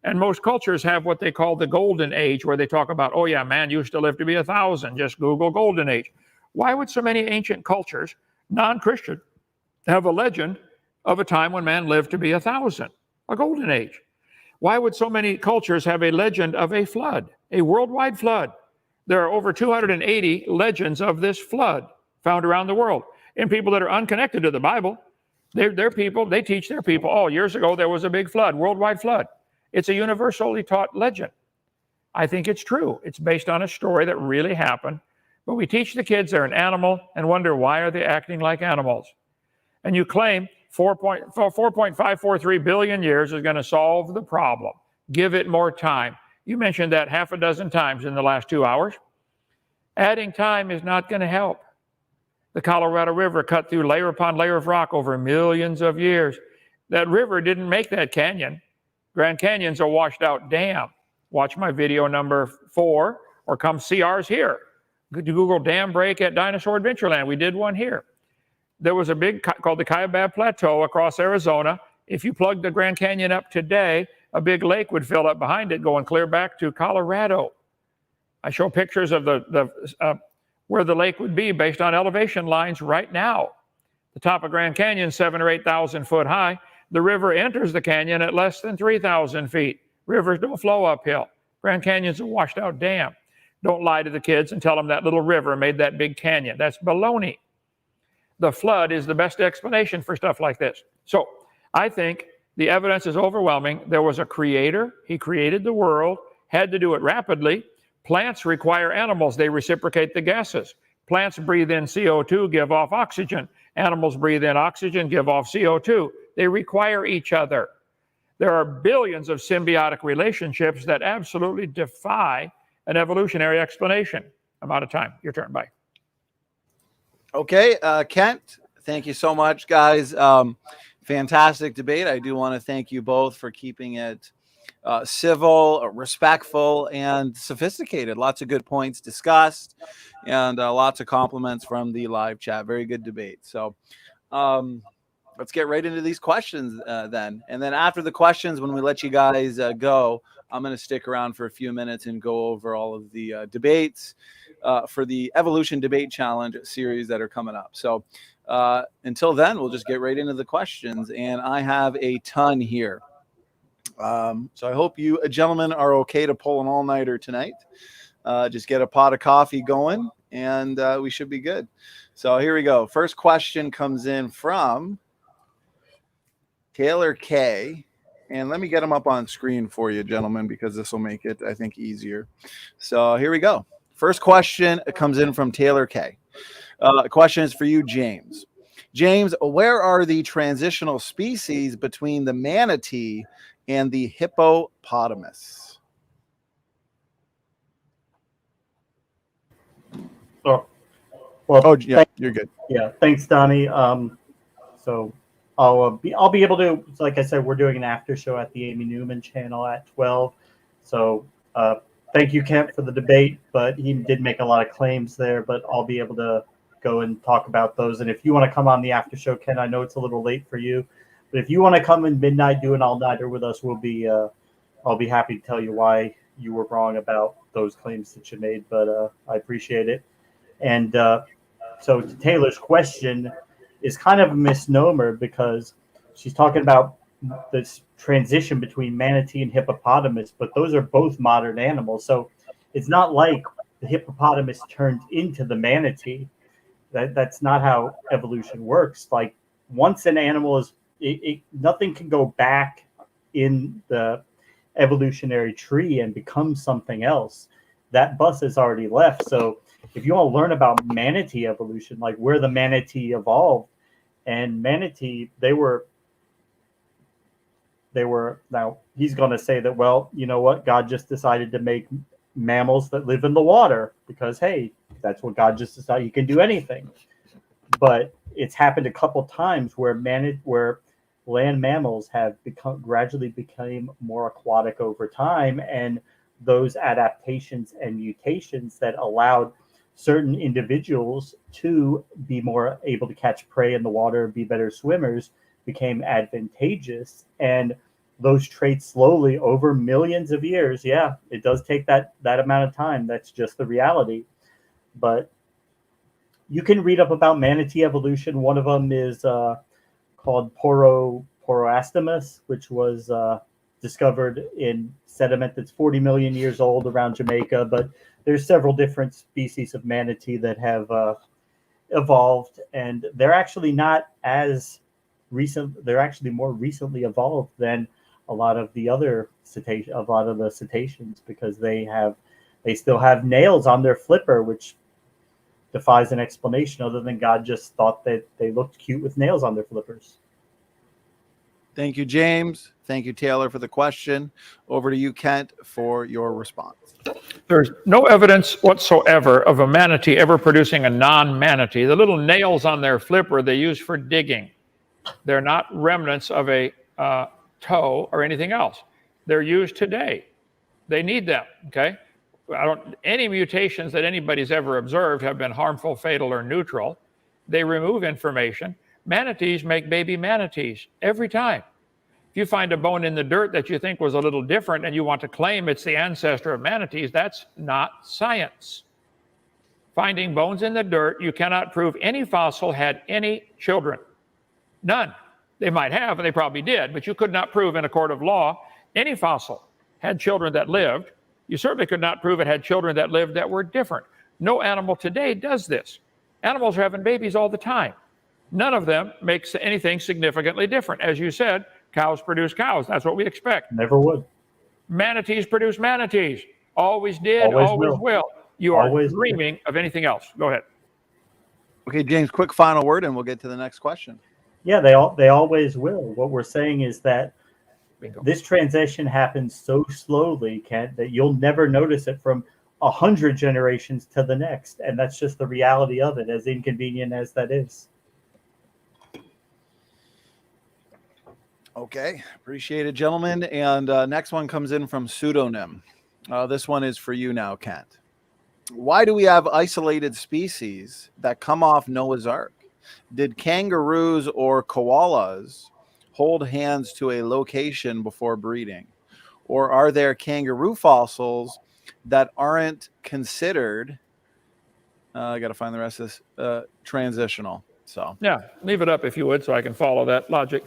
Speaker 2: And most cultures have what they call the golden age, where they talk about, oh yeah, man used to live to be 1,000. Just Google golden age. Why would so many ancient cultures, non-Christian, have a legend of a time when man lived to be 1,000, a golden age? Why would so many cultures have a legend of a flood, a worldwide flood? There are over 280 legends of this flood found around the world. And people that are unconnected to the Bible, they're people, they teach their people, oh, years ago there was a big flood, worldwide flood. It's a universally taught legend. I think it's true. It's based on a story that really happened. But we teach the kids they're an animal and wonder why are they acting like animals. And you claim 4.543 billion years is going to solve the problem. Give it more time. You mentioned that half a dozen times in the last 2 hours. Adding time is not going to help. The Colorado River cut through layer upon layer of rock over millions of years. That river didn't make that canyon. Grand Canyon's a washed out dam. Watch my video number 4 or come see ours here. Google dam break at Dinosaur Adventureland. We did one here. There was a big called the Kaibab Plateau across Arizona. If you plugged the Grand Canyon up today, a big lake would fill up behind it going clear back to Colorado. I show pictures of where the lake would be based on elevation lines right now. The top of Grand Canyon, 7,000 or 8,000 foot high. The river enters the canyon at less than 3,000 feet. Rivers don't flow uphill. Grand Canyon's a washed out dam. Don't lie to the kids and tell them that little river made that big canyon. That's baloney. The flood is the best explanation for stuff like this. So I think the evidence is overwhelming. There was a creator. He created the world, had to do it rapidly. Plants require animals. They reciprocate the gases. Plants breathe in CO2, give off oxygen. Animals breathe in oxygen, give off CO2. They require each other. There are billions of symbiotic relationships that absolutely defy an evolutionary explanation. I'm out of time. Your turn. Bye.
Speaker 1: Okay, Kent, thank you so much, guys. fantastic debate. I do want to thank you both for keeping it civil, respectful, and sophisticated. Lots of good points discussed, and lots of compliments from the live chat. Very good debate. So let's get right into these questions then. And then after the questions, when we let you guys go, I'm going to stick around for a few minutes and go over all of the debates for the Evolution Debate Challenge series that are coming up. So until then, we'll just get right into the questions. And I have a ton here. So I hope you gentlemen are okay to pull an all-nighter tonight. Just get a pot of coffee going, and we should be good. So here we go. First question comes in from Taylor K. And let me get them up on screen for you, gentlemen, because this will make it, I think, easier. So here we go. First question comes in from Taylor K. The question is for you, James. James, where are the transitional species between the manatee and the hippopotamus?
Speaker 3: Oh, well,
Speaker 1: oh yeah, you're good.
Speaker 3: Yeah, thanks, Donnie. So I'll be able to, like I said, we're doing an after show at the Amy Newman channel at 12. So thank you, Kent, for the debate. But he did make a lot of claims there. But I'll be able to go and talk about those. And if you want to come on the after show, Ken, I know it's a little late for you, but if you want to come in midnight, do an all-nighter with us, I'll be happy to tell you why you were wrong about those claims that you made. But I appreciate it. And so to Taylor's question is kind of a misnomer because she's talking about this transition between manatee and hippopotamus, but those are both modern animals. So it's not like the hippopotamus turned into the manatee. That's not how evolution works. Like once an animal is, nothing can go back in the evolutionary tree and become something else. That bus has already left. So if you want to learn about manatee evolution, like where the manatee evolved, and manatee, they were, now he's going to say that, well, you know what? God just decided to make mammals that live in the water because, hey, that's what God just decided. You can do anything. But it's happened a couple times where land mammals have gradually become more aquatic over time, and those adaptations and mutations that allowed certain individuals to be more able to catch prey in the water, be better swimmers, became advantageous. And those traits slowly over millions of years, yeah, it does take that amount of time. That's just the reality. But you can read up about manatee evolution. One of them is called Poroastomus, which was discovered in sediment that's 40 million years old around Jamaica. But there's several different species of manatee that have evolved, and they're actually not as recent. They're actually more recently evolved than a lot of the other cetaceans, because they still have nails on their flipper, which defies an explanation other than God just thought that they looked cute with nails on their flippers.
Speaker 1: Thank you, James. Thank you, Taylor, for the question. Over to you, Kent, for your response.
Speaker 2: There's no evidence whatsoever of a manatee ever producing a non-manatee. The little nails on their flipper they use for digging. They're not remnants of a toe or anything else. They're used today. They need them, okay? Any mutations that anybody's ever observed have been harmful, fatal, or neutral. They remove information. Manatees make baby manatees every time. If you find a bone in the dirt that you think was a little different and you want to claim it's the ancestor of manatees, that's not science. Finding bones in the dirt, you cannot prove any fossil had any children. None. They might have, and they probably did, but you could not prove in a court of law any fossil had children that lived. You certainly could not prove it had children that lived that were different. No animal today does this. Animals are having babies all the time. None of them makes anything significantly different. As you said, cows produce cows. That's what we expect.
Speaker 3: Never would.
Speaker 2: Manatees produce manatees. Always did, always will. You are dreaming of anything else. Go ahead.
Speaker 1: Okay, James, quick final word, and we'll get to the next question.
Speaker 3: Yeah, they always will. What we're saying is that this transition happens so slowly, Kent, that you'll never notice it from 100 generations to the next. And that's just the reality of it, as inconvenient as that is.
Speaker 1: Okay, appreciate it, gentlemen. And next one comes in from Pseudonym. This one is for you now, Kent. Why do we have isolated species that come off Noah's Ark? Did kangaroos or koalas hold hands to a location before breeding? Or are there kangaroo fossils that aren't considered, I got to find the rest of this, transitional? So,
Speaker 2: Yeah, leave it up if you would so I can follow that logic.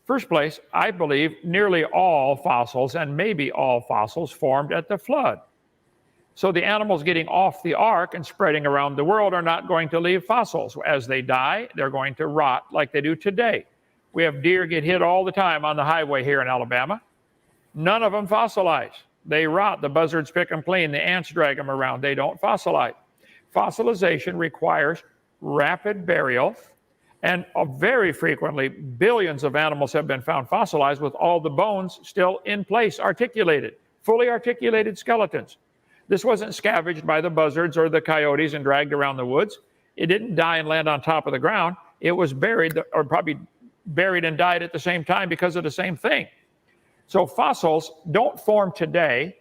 Speaker 2: First place, I believe nearly all fossils and maybe all fossils formed at the flood. So the animals getting off the ark and spreading around the world are not going to leave fossils. As they die, they're going to rot like they do today. We have deer get hit all the time on the highway here in Alabama. None of them fossilize. They rot. The buzzards pick them clean. The ants drag them around. They don't fossilize. Fossilization requires rapid burial, and very frequently, billions of animals have been found fossilized with all the bones still in place, articulated, fully articulated skeletons. This wasn't scavenged by the buzzards or the coyotes and dragged around the woods. It didn't die and land on top of the ground. It was buried, or probably buried and died at the same time because of the same thing. So fossils don't form today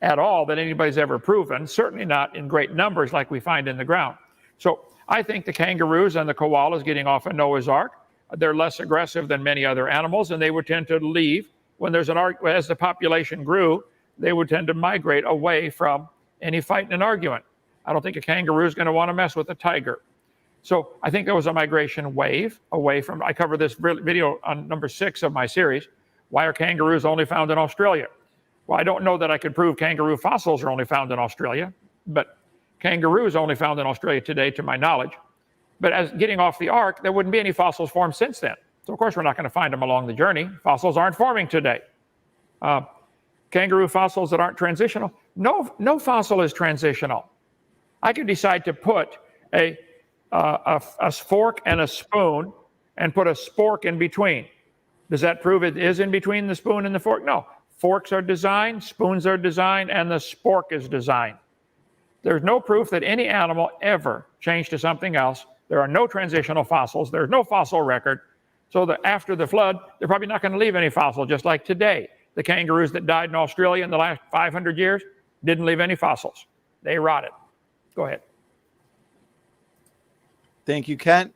Speaker 2: at all that anybody's ever proven, certainly not in great numbers like we find in the ground. So I think the kangaroos and the koalas getting off of Noah's Ark, they're less aggressive than many other animals, and they would tend to leave when there's an ark. As the population grew, they would tend to migrate away from any fight and an argument. I don't think a kangaroo is going to want to mess with a tiger. So I think there was a migration wave away from, I cover this video on number 6 of my series, why are kangaroos only found in Australia? Well, I don't know that I could prove kangaroo fossils are only found in Australia, but kangaroos only found in Australia today, to my knowledge. But as getting off the ark, there wouldn't be any fossils formed since then. So of course we're not going to find them along the journey. Fossils aren't forming today. Kangaroo fossils that aren't transitional. No fossil is transitional. I could decide to put a fork and a spoon and put a spork in between. Does that prove it is in between the spoon and the fork? No. Forks are designed, spoons are designed, and the spork is designed. There's no proof that any animal ever changed to something else. There are no transitional fossils. There's no fossil record. So that after the flood, they're probably not going to leave any fossil, just like today. The kangaroos that died in Australia in the last 500 years didn't leave any fossils. They rotted. Go ahead.
Speaker 1: thank you, Kent.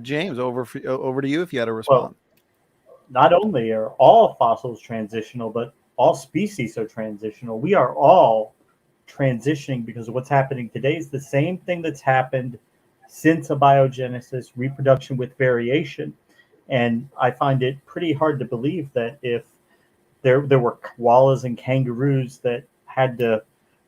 Speaker 1: James, over to you if you had a response.
Speaker 3: Well, not only are all fossils transitional, but all species are transitional. We are all transitioning because of what's happening today is the same thing that's happened since abiogenesis, reproduction with variation. And I find it pretty hard to believe that if there were koalas and kangaroos that had to,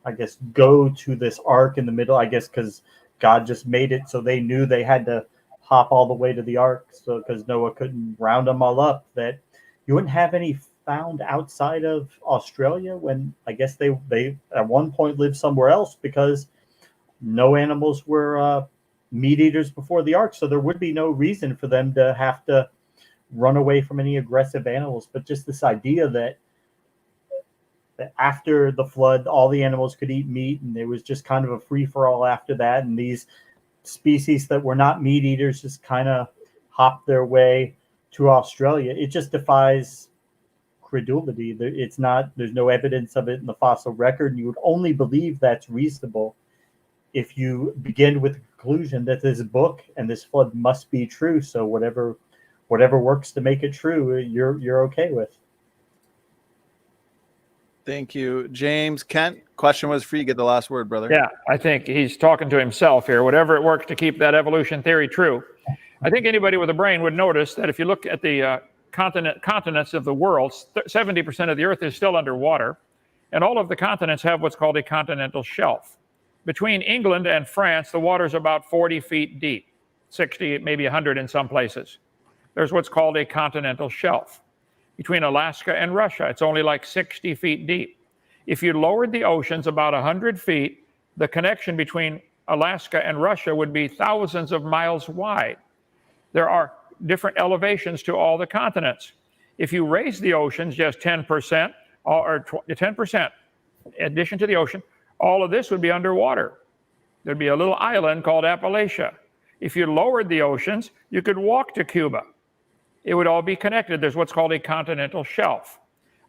Speaker 3: I guess, go to this ark in the middle, I guess because God just made it so they knew they had to hop all the way to the ark, so because Noah couldn't round them all up, that you wouldn't have any found outside of Australia, when I guess they at one point lived somewhere else because no animals were meat eaters before the ark, so there would be no reason for them to have to run away from any aggressive animals. But just this idea that after the flood all the animals could eat meat and there was just kind of a free-for-all after that, and these species that were not meat eaters just kind of hopped their way to Australia, it just defies credulity. It's not, there's no evidence of it in the fossil record, and you would only believe that's reasonable if you begin with the conclusion that this book and this flood must be true. So whatever works to make it true, you're okay with.
Speaker 1: Thank you, James. Kent, question was for you. Get the last word, brother.
Speaker 2: Yeah, I think he's talking to himself here. Whatever it works to keep that evolution theory true. I think anybody with a brain would notice that if you look at the continents of the world, 70% of the Earth is still underwater, and all of the continents have what's called a continental shelf. Between England and France, the water is about 40 feet deep, 60, maybe 100 in some places. There's what's called a continental shelf. Between Alaska and Russia, it's only like 60 feet deep. If you lowered the oceans about 100 feet, the connection between Alaska and Russia would be thousands of miles wide. There are different elevations to all the continents. If you raise the oceans just 10%, or 10%, in addition to the ocean, all of this would be underwater. There'd be a little island called Appalachia. If you lowered the oceans, you could walk to Cuba. it would all be connected. There's what's called a continental shelf.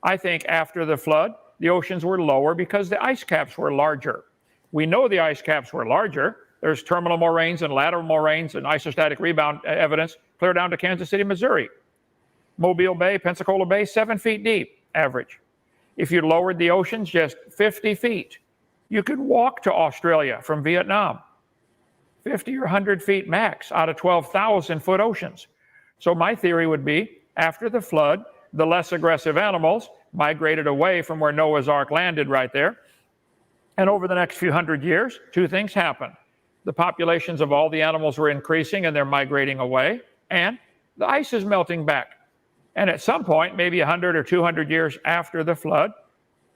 Speaker 2: I think after the flood, the oceans were lower because the ice caps were larger. We know the ice caps were larger. There's terminal moraines and lateral moraines and isostatic rebound evidence clear down to Kansas City, Missouri. Mobile Bay, Pensacola Bay, 7 feet deep, average. If you lowered the oceans just 50 feet, you could walk to Australia from Vietnam. 50 or 100 feet max out of 12,000-foot oceans. So my theory would be, after the flood, the less aggressive animals migrated away from where Noah's Ark landed right there. And over the next few hundred years, two things happen. The populations of all the animals were increasing and they're migrating away, and the ice is melting back. And at some point, maybe 100 or 200 years after the flood,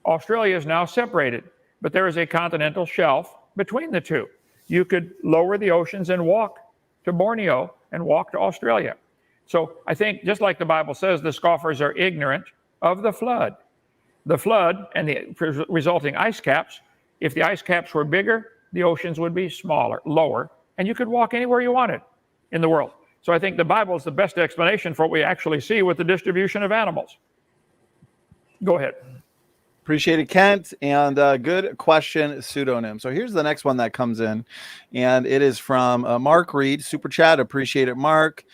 Speaker 2: Australia is now separated, but there is a continental shelf between the two. You could lower the oceans and walk to Borneo and walk to Australia. So I think, just like the Bible says, the scoffers are ignorant of the flood. The flood and the resulting ice caps, if the ice caps were bigger, the oceans would be smaller, lower, and you could walk anywhere you wanted in the world. So I think the Bible is the best explanation for what we actually see with the distribution of animals. Go ahead.
Speaker 1: Appreciate it, Kent. And good question, pseudonym. So here's the next one that comes in, and it is from Mark Reed, Super Chat. Appreciate it, Mark.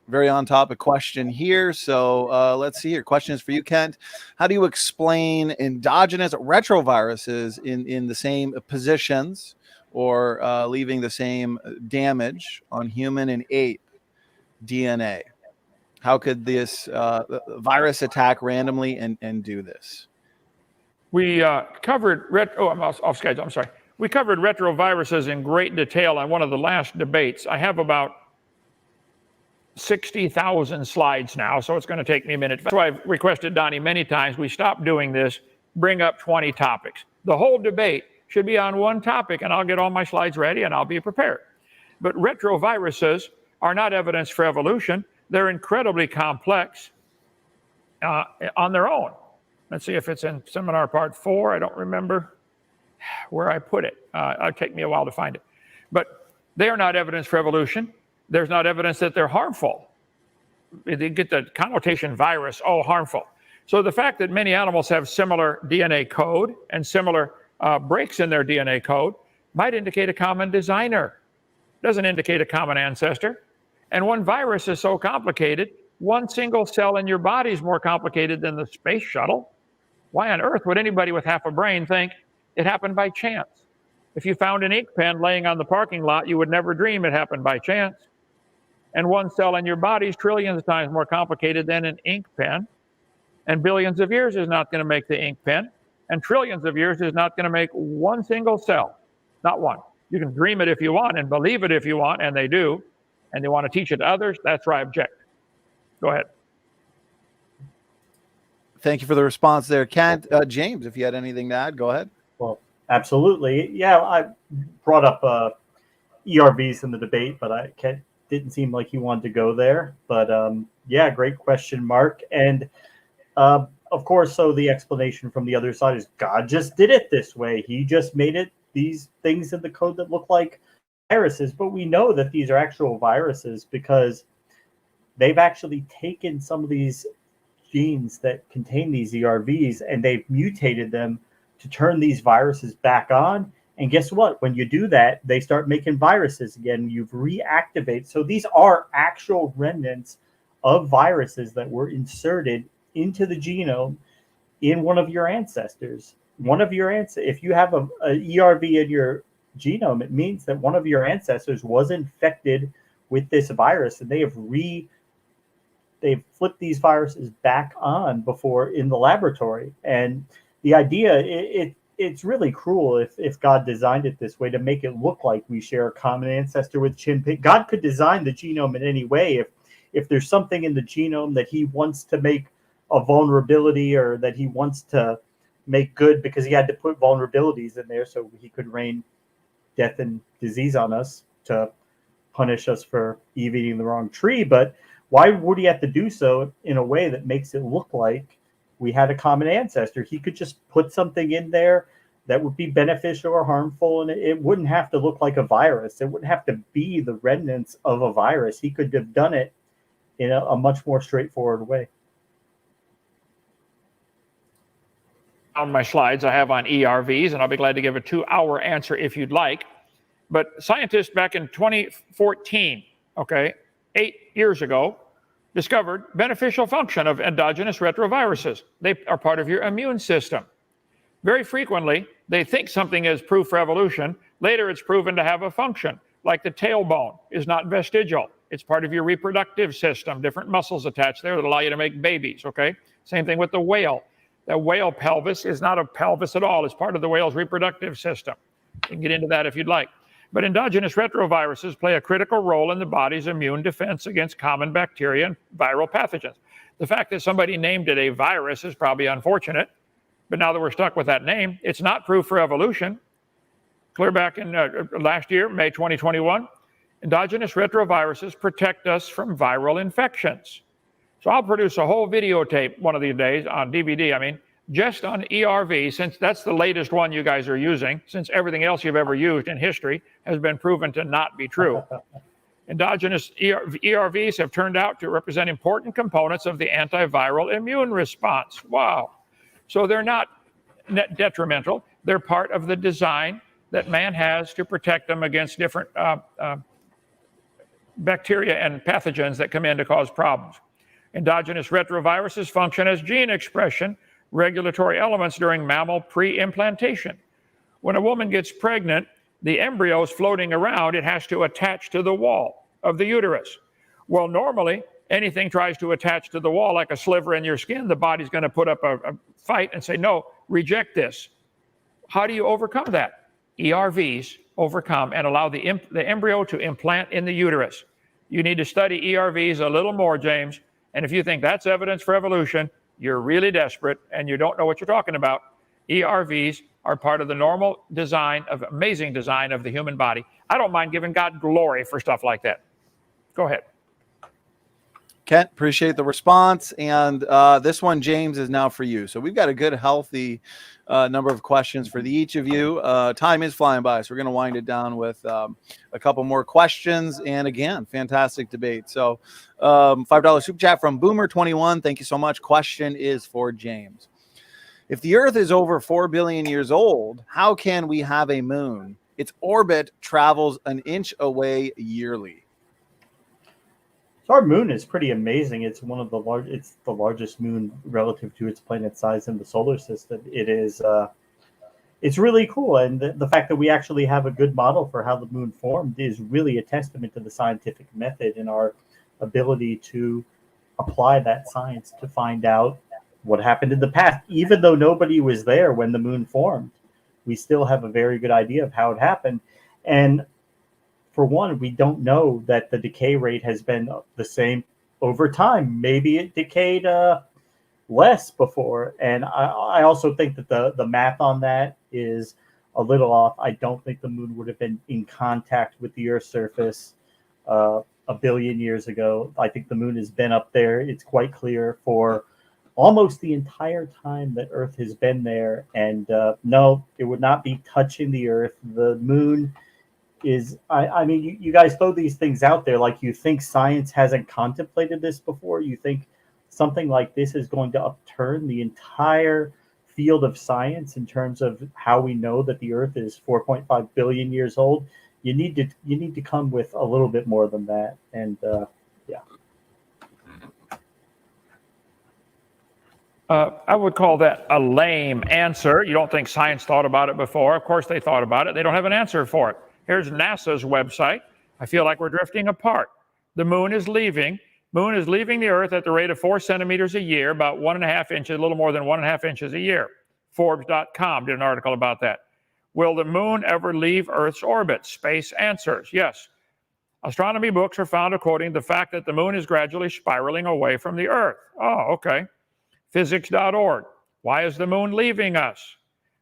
Speaker 1: Very on topic question here. So let's see here. Question is for you, Kent. How do you explain endogenous retroviruses in the same positions or leaving the same damage on human and ape DNA? How could this virus attack randomly and do this?
Speaker 2: We covered I'm off schedule. I'm sorry. We covered retroviruses in great detail on one of the last debates. I have about 60,000 slides now, so it's going to take me a minute. That's why I've requested Donnie many times, we stop doing this, bring up 20 topics. The whole debate should be on one topic, and I'll get all my slides ready and I'll be prepared. But retroviruses are not evidence for evolution. They're incredibly complex on their own. Let's see if it's in seminar part 4. I don't remember where I put it. It'll take me a while to find it. But they are not evidence for evolution. There's not evidence that they're harmful. They get the connotation virus, oh, harmful. So the fact that many animals have similar DNA code and similar breaks in their DNA code might indicate a common designer. Doesn't indicate a common ancestor. And one virus is so complicated, one single cell in your body is more complicated than the space shuttle. Why on earth would anybody with half a brain think it happened by chance? If you found an ink pen laying on the parking lot, you would never dream it happened by chance. And one cell in your body is trillions of times more complicated than an ink pen. And billions of years is not going to make the ink pen. And trillions of years is not going to make one single cell. Not one. You can dream it if you want and believe it if you want, and they do. And they want to teach it to others. That's where I object. Go ahead.
Speaker 1: Thank you for the response there, Kent. James, if you had anything to add, go ahead.
Speaker 3: Well, absolutely. Yeah, I brought up ERVs in the debate, but Kent didn't seem like he wanted to go there. But yeah, great question, Mark. And of course, so the explanation from the other side is God just did it this way. He just made it these things in the code that look like viruses. But we know that these are actual viruses because they've actually taken some of these genes that contain these ERVs and they've mutated them to turn these viruses back on. And guess what? When you do that, they start making viruses again. You've reactivated. So these are actual remnants of viruses that were inserted into the genome in one of your ancestors. If you have a ERV in your genome, it means that one of your ancestors was infected with this virus, and they've flipped these viruses back on before in the laboratory. And the idea, it's really cruel if God designed it this way to make it look like we share a common ancestor with chimpanzee. God could design the genome in any way. If there's something in the genome that he wants to make a vulnerability or that he wants to make good, because he had to put vulnerabilities in there so he could rain death and disease on us to punish us for Eve eating the wrong tree. But why would he have to do so in a way that makes it look like we had a common ancestor? He could just put something in there that would be beneficial or harmful, and it wouldn't have to look like a virus. It wouldn't have to be the remnants of a virus. He could have done it in a much more straightforward way.
Speaker 2: On my slides I have on ERVs, and I'll be glad to give a 2-hour answer if you'd like. But scientists back in 2014, 8 years ago, discovered beneficial function of endogenous retroviruses. They are part of your immune system. Very frequently, they think something is proof for evolution. Later, it's proven to have a function, like the tailbone is not vestigial. It's part of your reproductive system, different muscles attached there that allow you to make babies, Same thing with the whale. The whale pelvis is not a pelvis at all. It's part of the whale's reproductive system. You can get into that if you'd like. But endogenous retroviruses play a critical role in the body's immune defense against common bacteria and viral pathogens. The fact that somebody named it a virus is probably unfortunate, but now that we're stuck with that name, it's not proof for evolution. Clear back in last year, May 2021, endogenous retroviruses protect us from viral infections. So I'll produce a whole videotape one of these days on DVD, just on ERV, since that's the latest one you guys are using, since everything else you've ever used in history has been proven to not be true. Endogenous ERVs have turned out to represent important components of the antiviral immune response. Wow. So they're not detrimental. They're part of the design that man has to protect them against different bacteria and pathogens that come in to cause problems. Endogenous retroviruses function as gene expression regulatory elements during mammal pre-implantation. When a woman gets pregnant, the embryo is floating around. It has to attach to the wall of the uterus. Well, normally, anything tries to attach to the wall like a sliver in your skin, the body's going to put up a fight and say, no, reject this. How do you overcome that? ERVs overcome and allow the embryo to implant in the uterus. You need to study ERVs a little more, James. And if you think that's evidence for evolution, you're really desperate and you don't know what you're talking about. ERVs are part of the normal design, amazing design of the human body. I don't mind giving God glory for stuff like that. Go ahead.
Speaker 1: Kent, appreciate the response. And this one, James, is now for you. So we've got a good, healthy number of questions for each of you. Time is flying by, so we're going to wind it down with a couple more questions. And again, fantastic debate. So $5 super chat from Boomer21. Thank you so much. Question is for James. If the Earth is over 4 billion years old, how can we have a moon? Its orbit travels an inch away yearly.
Speaker 3: So our moon is pretty amazing. It's one of the largest moon relative to its planet size in the solar system. It is, it's really cool. And the fact that we actually have a good model for how the moon formed is really a testament to the scientific method and our ability to apply that science to find out what happened in the past. Even though nobody was there when the moon formed, we still have a very good idea of how it happened. And for one, we don't know that the decay rate has been the same over time. Maybe it decayed less before. And I also think that the math on that is a little off. I don't think the moon would have been in contact with the Earth's surface a billion years ago. I think the moon has been up there. It's quite clear for almost the entire time that Earth has been there. And no, it would not be touching the Earth. The moon is, I mean, you guys throw these things out there like you think science hasn't contemplated this before. You think something like this is going to upturn the entire field of science in terms of how we know that the Earth is 4.5 billion years old. You need to come with a little bit more than that. And yeah.
Speaker 2: I would call that a lame answer. You don't think science thought about it before. Of course they thought about it. They don't have an answer for it. Here's NASA's website. I feel like we're drifting apart. The moon is leaving the Earth at the rate of 4 centimeters a year, about 1.5 inches, a little more than 1.5 inches a year. Forbes.com did an article about that. Will the moon ever leave Earth's orbit? Space answers, yes. Astronomy books are found quoting the fact that the moon is gradually spiraling away from the Earth. Oh, okay. Physics.org. Why is the moon leaving us?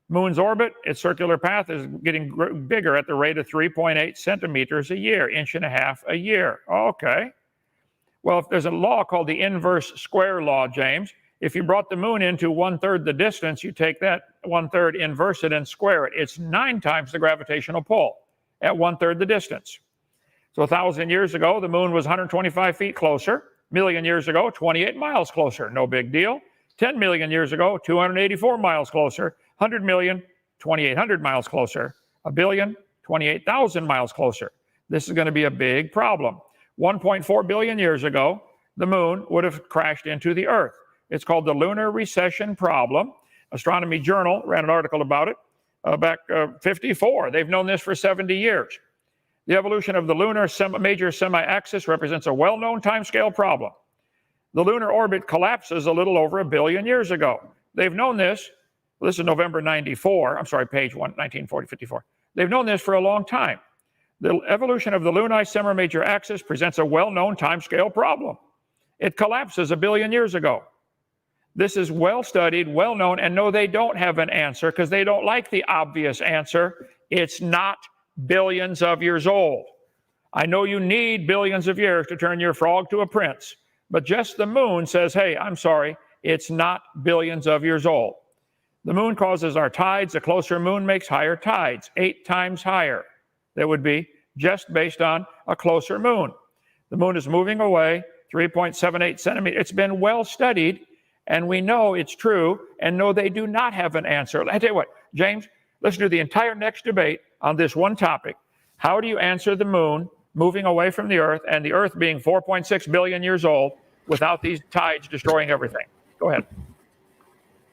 Speaker 2: Moon's orbit, its circular path is getting bigger at the rate of 3.8 centimeters a year, 1.5 inches a year. Okay. Well, if there's a law called the inverse square law, James, if you brought the moon into 1/3 the distance, you take that 1/3, inverse it, and square it. It's 9 times the gravitational pull at 1/3 the distance. So 1,000 years ago, the moon was 125 feet closer. million years ago, 28 miles closer, no big deal. 10 million years ago, 284 miles closer. 100 million, 2,800 miles closer. A billion, 28,000 miles closer. This is going to be a big problem. 1.4 billion years ago, the moon would have crashed into the Earth. It's called the Lunar recession problem. Astronomy Journal ran an article about it back 54. They've known this for 70 years. The evolution of the lunar major semi-axis represents a well-known timescale problem. The lunar orbit collapses a little over 1 billion years ago. They've known this. Well, this is November 94. I'm sorry, page 1940, 54. They've known this for a long time. The evolution of the lunar semi-major axis presents a well-known timescale problem. It collapses 1 billion years ago. This is well studied, well known, and no, they don't have an answer because they don't like the obvious answer. It's not billions of years old. I know you need billions of years to turn your frog to a prince, but just the moon says, hey, I'm sorry, it's not billions of years old. The moon causes our tides. A closer moon makes higher tides, 8 times higher. That would be just based on a closer moon. The moon is moving away 3.78 centimeters. It's been well studied, and we know it's true, and no, they do not have an answer. I tell you what, James, let's do the entire next debate on this one topic. How do you answer the moon moving away from the Earth and the Earth being 4.6 billion years old without these tides destroying everything? Go ahead.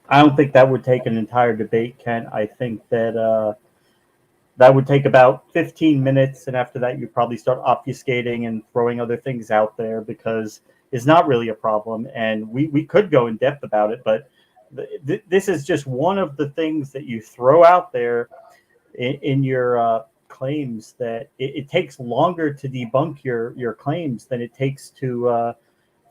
Speaker 3: I don't think that would take an entire debate, Ken. I think that that would take about 15 minutes, and after that, you probably start obfuscating and throwing other things out there because it's not really a problem. And we could go in depth about it, but this is just one of the things that you throw out there in your claims that it takes longer to debunk your claims than it takes to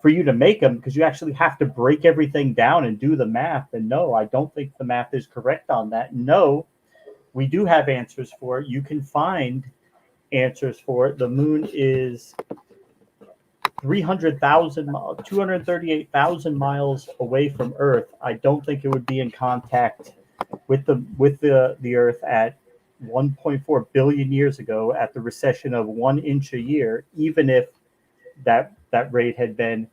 Speaker 3: for you to make them, because you actually have to break everything down and do the math. And no, I don't think the math is correct on that. No, we do have answers for it. You can find answers for it. The moon is 238,000 miles away from Earth. I don't think it would be in contact with the Earth at 1.4 billion years ago at the recession of 1 inch a year. Even if that rate had been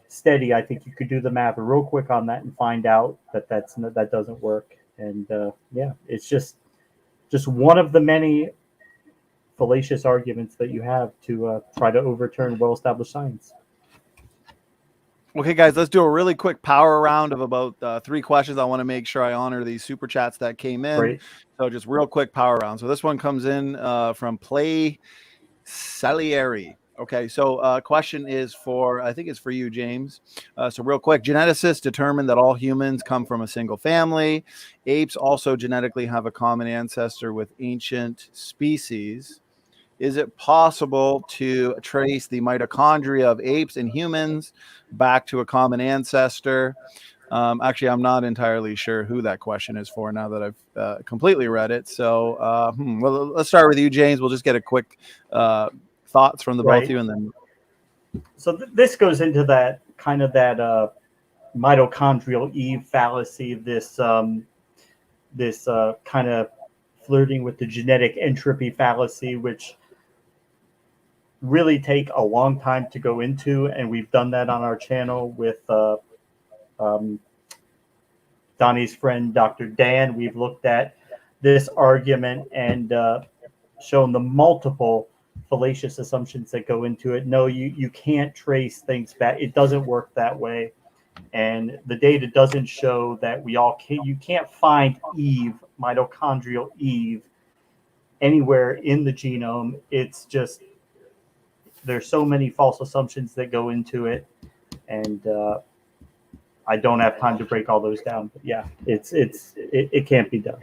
Speaker 3: steady, I think you could do the math real quick on that and find out that that doesn't work. And yeah, it's just one of the many fallacious arguments that you have to try to overturn well-established science.
Speaker 1: Okay, guys, let's do a really quick power round of about 3 questions. I want to make sure I honor these super chats that came in.
Speaker 3: Great.
Speaker 1: So just real quick power round. So this one comes in from Play Salieri. Okay, so question is I think it's for you, James. So real quick, geneticists determined that all humans come from a single family. Apes also genetically have a common ancestor with ancient species. Is it possible to trace the mitochondria of apes and humans back to a common ancestor? Actually, I'm not entirely sure who that question is for now that I've completely read it. So, well, let's start with you, James. We'll just get a quick thoughts from the both of you, and then.
Speaker 3: So this goes into that kind of that mitochondrial Eve fallacy. This kind of flirting with the genetic entropy fallacy, which really take a long time to go into, and we've done that on our channel with Donnie's friend Dr. Dan. We've looked at this argument and shown the multiple fallacious assumptions that go into it. No, you can't trace things back. It doesn't work that way, and the data doesn't show that you can't find Eve, mitochondrial Eve, anywhere in the genome. It's just there's so many false assumptions that go into it, and I don't have time to break all those down. But yeah, it can't be done.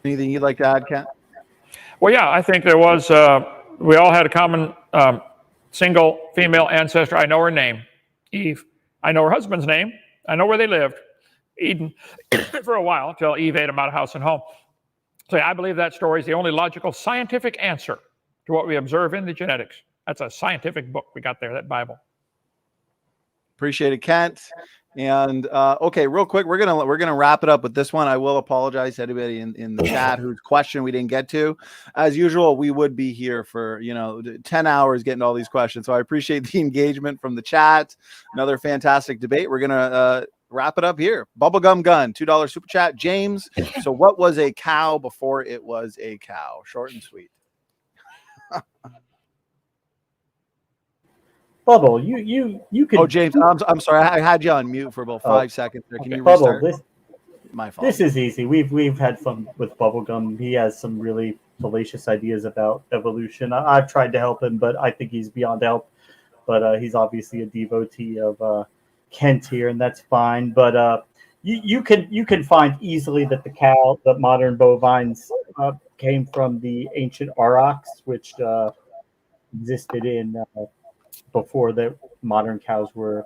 Speaker 1: Anything you'd like to add, Ken?
Speaker 2: Well, yeah, I think there was, we all had a common single female ancestor. I know her name, Eve. I know her husband's name. I know where they lived, Eden, for a while, until Eve ate them out of house and home. So yeah, I believe that story is the only logical scientific answer to what we observe in the genetics. That's a scientific book we got there, that Bible.
Speaker 1: Appreciate it, Kent. And okay, real quick, we're gonna wrap it up with this one. I will apologize to anybody in the chat whose question we didn't get to. As usual, we would be here for 10 hours getting all these questions. So I appreciate the engagement from the chat. Another fantastic debate. We're gonna wrap it up here. Bubblegum Gun, $2 super chat. James, so what was a cow before it was a cow? Short and sweet.
Speaker 3: Bubble, you could.
Speaker 1: Oh, James, I'm sorry. I had you on mute for about 5 seconds there. Can you
Speaker 3: Bubble,
Speaker 1: restart? My fault.
Speaker 3: This is easy. We've had fun with Bubblegum. He has some really fallacious ideas about evolution. I've tried to help him, but I think he's beyond help. But he's obviously a devotee of Kent here, and that's fine. But you can find easily that the modern bovines came from the ancient Aurochs, which existed in before the modern cows were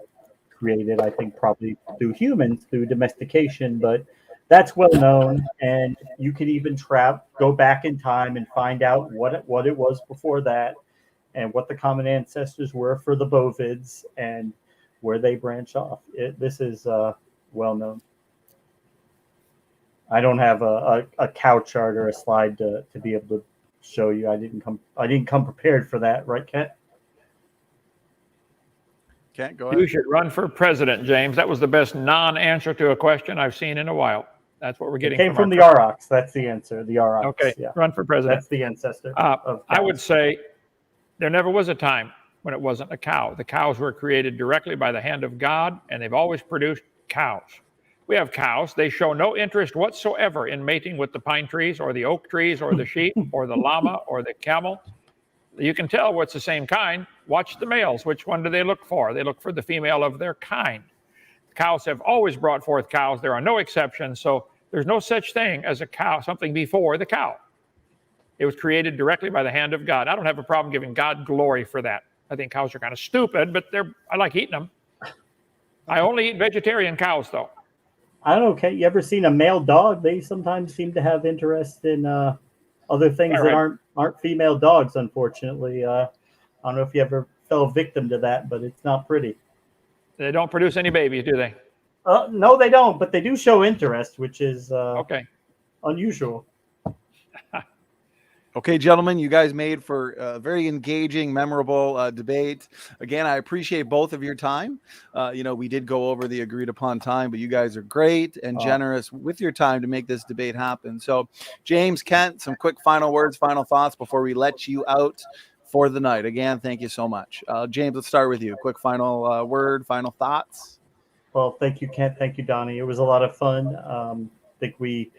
Speaker 3: created. I think probably through humans, through domestication, but that's well known. And you can even go back in time and find out what it was before that, and what the common ancestors were for the bovids and where they branch off. This is well known. I don't have a cow chart or a slide to be able to show you. I didn't come prepared for that, right, Kent?
Speaker 1: Kent, go ahead.
Speaker 2: You should run for president, James. That was the best non-answer to a question I've seen in a while. That's what we're getting.
Speaker 3: It came from the Aurochs. That's the answer. The Aurochs.
Speaker 2: Okay,
Speaker 3: yeah.
Speaker 2: Run for president.
Speaker 3: That's the ancestor.
Speaker 2: I would say there never was a time when it wasn't a cow. The cows were created directly by the hand of God, and they've always produced cows. We have cows. They show no interest whatsoever in mating with the pine trees or the oak trees or the sheep or the llama or the camel. You can tell what's the same kind. Watch the males. Which one do they look for? They look for the female of their kind. Cows have always brought forth cows. There are no exceptions. So there's no such thing as a cow, something before the cow. It was created directly by the hand of God. I don't have a problem giving God glory for that. I think cows are kind of stupid, but I like eating them. I only eat vegetarian cows, though.
Speaker 3: I don't know, Kate, you ever seen a male dog? They sometimes seem to have interest in other things that aren't female dogs, unfortunately. I don't know if you ever fell victim to that, but it's not pretty.
Speaker 2: They don't produce any babies, do they?
Speaker 3: No, they don't, but they do show interest, which is unusual.
Speaker 1: Okay, gentlemen, you guys made for a very engaging, memorable debate. Again, I appreciate both of your time. We did go over the agreed upon time, but you guys are great and generous with your time to make this debate happen. So, James, Kent, some quick final words, final thoughts before we let you out for the night. Again, thank you so much. James, let's start with you. Quick final word, final thoughts.
Speaker 3: Well, thank you, Kent. Thank you, Donnie. It was a lot of fun. I think we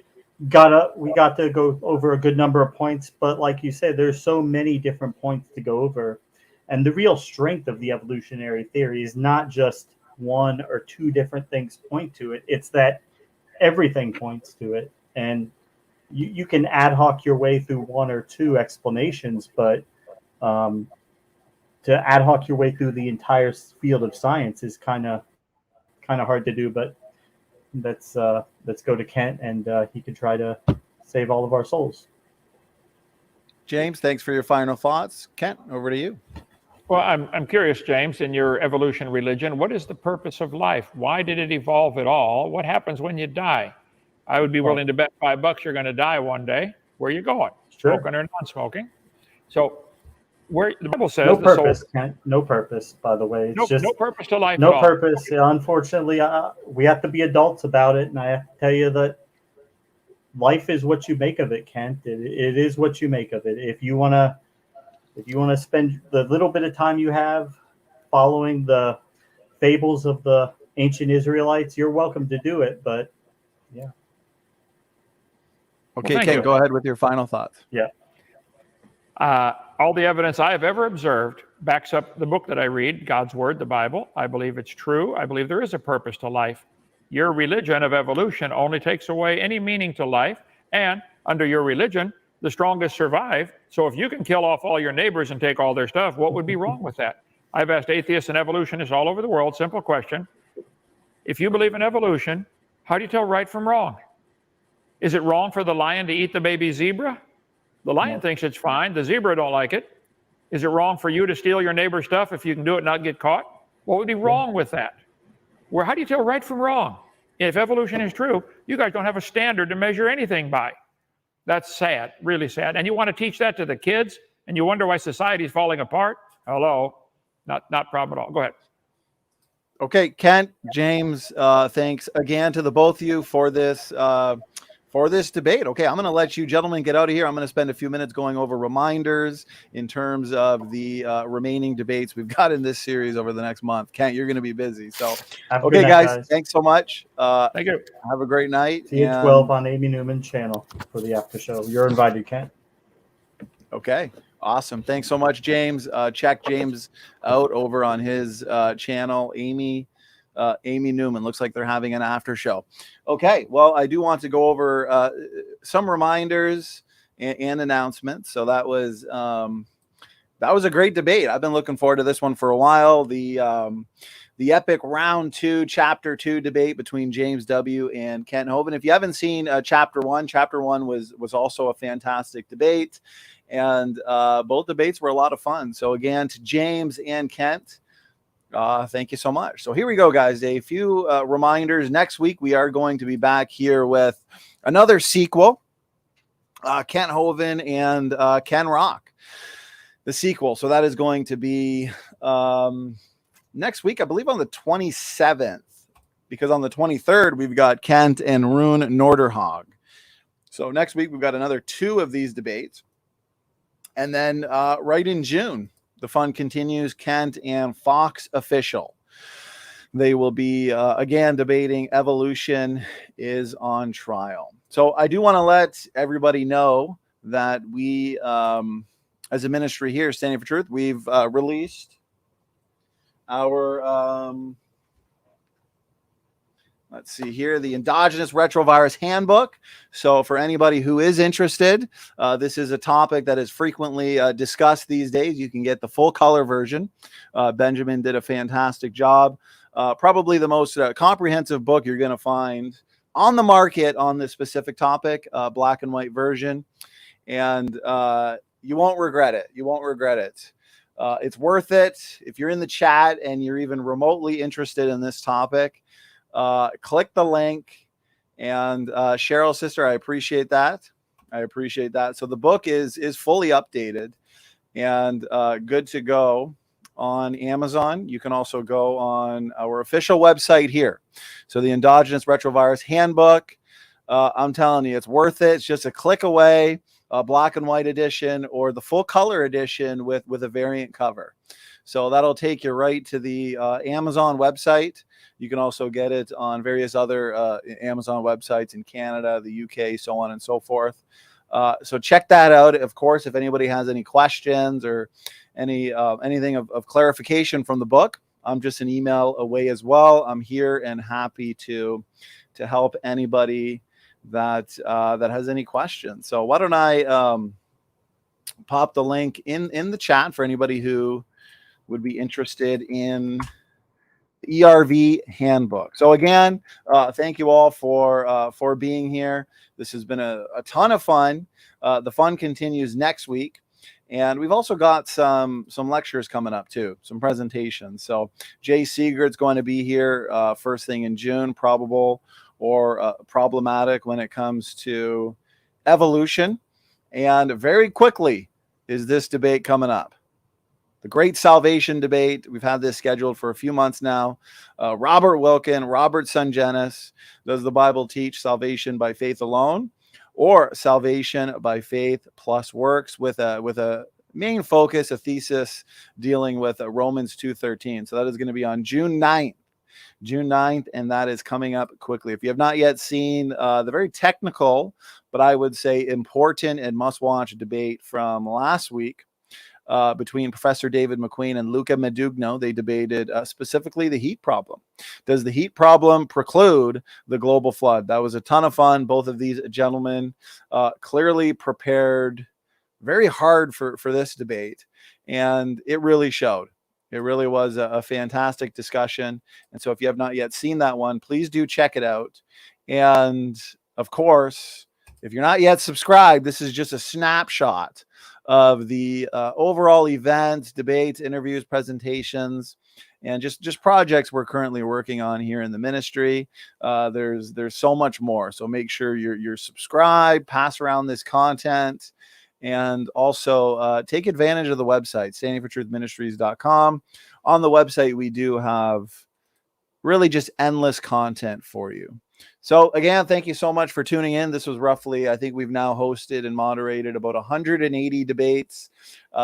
Speaker 3: got to go over a good number of points, but like you said, there's so many different points to go over. And the real strength of the evolutionary theory is not just one or two different things point to it. It's that everything points to it. And you can ad hoc your way through one or two explanations, but to ad hoc your way through the entire field of science is kind of hard to do. But let's go to Kent, and he can try to save all of our souls.
Speaker 1: James, thanks for your final thoughts. Kent, over to you.
Speaker 2: Well, I'm curious, James, in your evolution religion, what is the purpose of life? Why did it evolve at all? What happens when you die? I would be willing to bet $5 you're going to die one day. Where are you going?
Speaker 3: Sure.
Speaker 2: Smoking or non-smoking? So where the Bible says
Speaker 3: no
Speaker 2: the
Speaker 3: purpose,
Speaker 2: soul,
Speaker 3: Kent. No purpose, by the way. It's
Speaker 2: no purpose to life.
Speaker 3: No
Speaker 2: at
Speaker 3: purpose.
Speaker 2: All.
Speaker 3: Unfortunately, we have to be adults about it, and I have to tell you that life is what you make of it, Kent. It is what you make of it. If you wanna spend the little bit of time you have following the fables of the ancient Israelites, you're welcome to do it. But yeah.
Speaker 1: Okay, Kent, go ahead with your final thoughts.
Speaker 3: Yeah.
Speaker 2: All the evidence I have ever observed backs up the book that I read, God's Word, the Bible. I believe it's true. I believe there is a purpose to life. Your religion of evolution only takes away any meaning to life. And under your religion, the strongest survive. So if you can kill off all your neighbors and take all their stuff, what would be wrong with that? I've asked atheists and evolutionists all over the world, simple question. If you believe in evolution, how do you tell right from wrong? Is it wrong for the lion to eat the baby zebra? The lion thinks it's fine. The zebra don't like it. Is it wrong for you to steal your neighbor's stuff if you can do it and not get caught? What would be wrong with that? Where how do you tell right from wrong? If evolution is true, you guys don't have a standard to measure anything by. That's sad, really sad. And you want to teach that to the kids, and you wonder why society is falling apart? Hello, not problem at all. Go ahead.
Speaker 1: Okay, Kent, James, thanks again to the both of you for this debate. Okay, I'm going to let you gentlemen get out of here. I'm going to spend a few minutes going over reminders in terms of the remaining debates we've got in this series over the next month. Kent, you're going to be busy. So, okay,
Speaker 3: night,
Speaker 1: guys, thanks so much.
Speaker 2: Thank you.
Speaker 1: Have a great night.
Speaker 3: See you at 12 on Amy Newman's channel for the after show. You're invited, Kent.
Speaker 1: Okay, awesome. Thanks so much, James. Check James out over on his channel, Amy Newman. Looks like they're having an after show. Okay, well, I do want to go over some reminders and announcements. So that was a great debate. I've been looking forward to this one for a while. The epic round 2, chapter 2 debate between James W. and Kent Hovind. If you haven't seen chapter 1 was also a fantastic debate. And both debates were a lot of fun. So again, to James and Kent, thank you so much. So here we go, guys. A few reminders. Next week, we are going to be back here with another sequel, Kent Hovind and Ken Rock, the sequel. So that is going to be next week, I believe on the 27th, because on the 23rd, we've got Kent and Rune Norderhog. So next week, we've got another 2 of these debates. And then right in June, the fun continues. Kent and Fox Official. They will be, again, debating Evolution is on trial. So I do want to let everybody know that we, as a ministry here, Standing for Truth, we've released our... let's see here, the Endogenous Retrovirus Handbook. So for anybody who is interested, this is a topic that is frequently discussed these days. You can get the full color version. Benjamin did a fantastic job. Probably the most comprehensive book you're going to find on the market on this specific topic, black and white version. And you won't regret it. You won't regret it. It's worth it. If you're in the chat and you're even remotely interested in this topic, click the link. And Cheryl, sister, I appreciate that. I appreciate that. So the book is fully updated and good to go on Amazon. You can also go on our official website here. So the Endogenous Retrovirus Handbook. I'm telling you, it's worth it. It's just a click away, a black and white edition or the full color edition with a variant cover. So that'll take you right to the Amazon website. You can also get it on various other Amazon websites in Canada, the UK, so on and so forth. So check that out. Of course, if anybody has any questions or anything of clarification from the book, I'm just an email away as well. I'm here and happy to help anybody that has any questions. So why don't I pop the link in the chat for anybody who would be interested in the ERV handbook. So again, thank you all for being here. This has been a ton of fun. The fun continues next week. And we've also got some lectures coming up too, some presentations. So Jay Seegert's going to be here first thing in June, probable or problematic when it comes to evolution. And very quickly is this debate coming up. The Great Salvation Debate. We've had this scheduled for a few months now. Robert Wilkin, Robert Sungenis. Does the Bible teach salvation by faith alone or salvation by faith plus works, with a main focus, a thesis dealing with Romans 2:13. So that is going to be on June 9th. June 9th, and that is coming up quickly. If you have not yet seen the very technical, but I would say important and must-watch debate from last week, between Professor David McQueen and Luca Medugno, they debated specifically the heat problem. Does the heat problem preclude the global flood? That was a ton of fun. Both of these gentlemen clearly prepared very hard for this debate, and it really showed. It really was a fantastic discussion. And so if you have not yet seen that one, please do check it out. And of course, if you're not yet subscribed, this is just a snapshot of the overall events, debates, interviews, presentations, and just projects we're currently working on here in the ministry. There's so much more. So make sure you're subscribed, pass around this content, and also take advantage of the website, standingfortruthministries.com. On the website, we do have really just endless content for you. So again, thank you so much for tuning in. This was roughly, I think we've now hosted and moderated about 180 debates.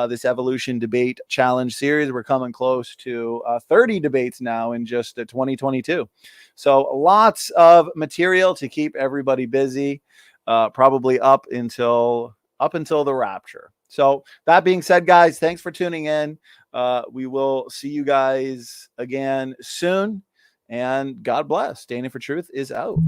Speaker 1: This Evolution Debate Challenge series, we're coming close to 30 debates now in just 2022. So lots of material to keep everybody busy, probably up until the rapture. So that being said, guys, thanks for tuning in. We will see you guys again soon. And God bless. Standing for Truth is out.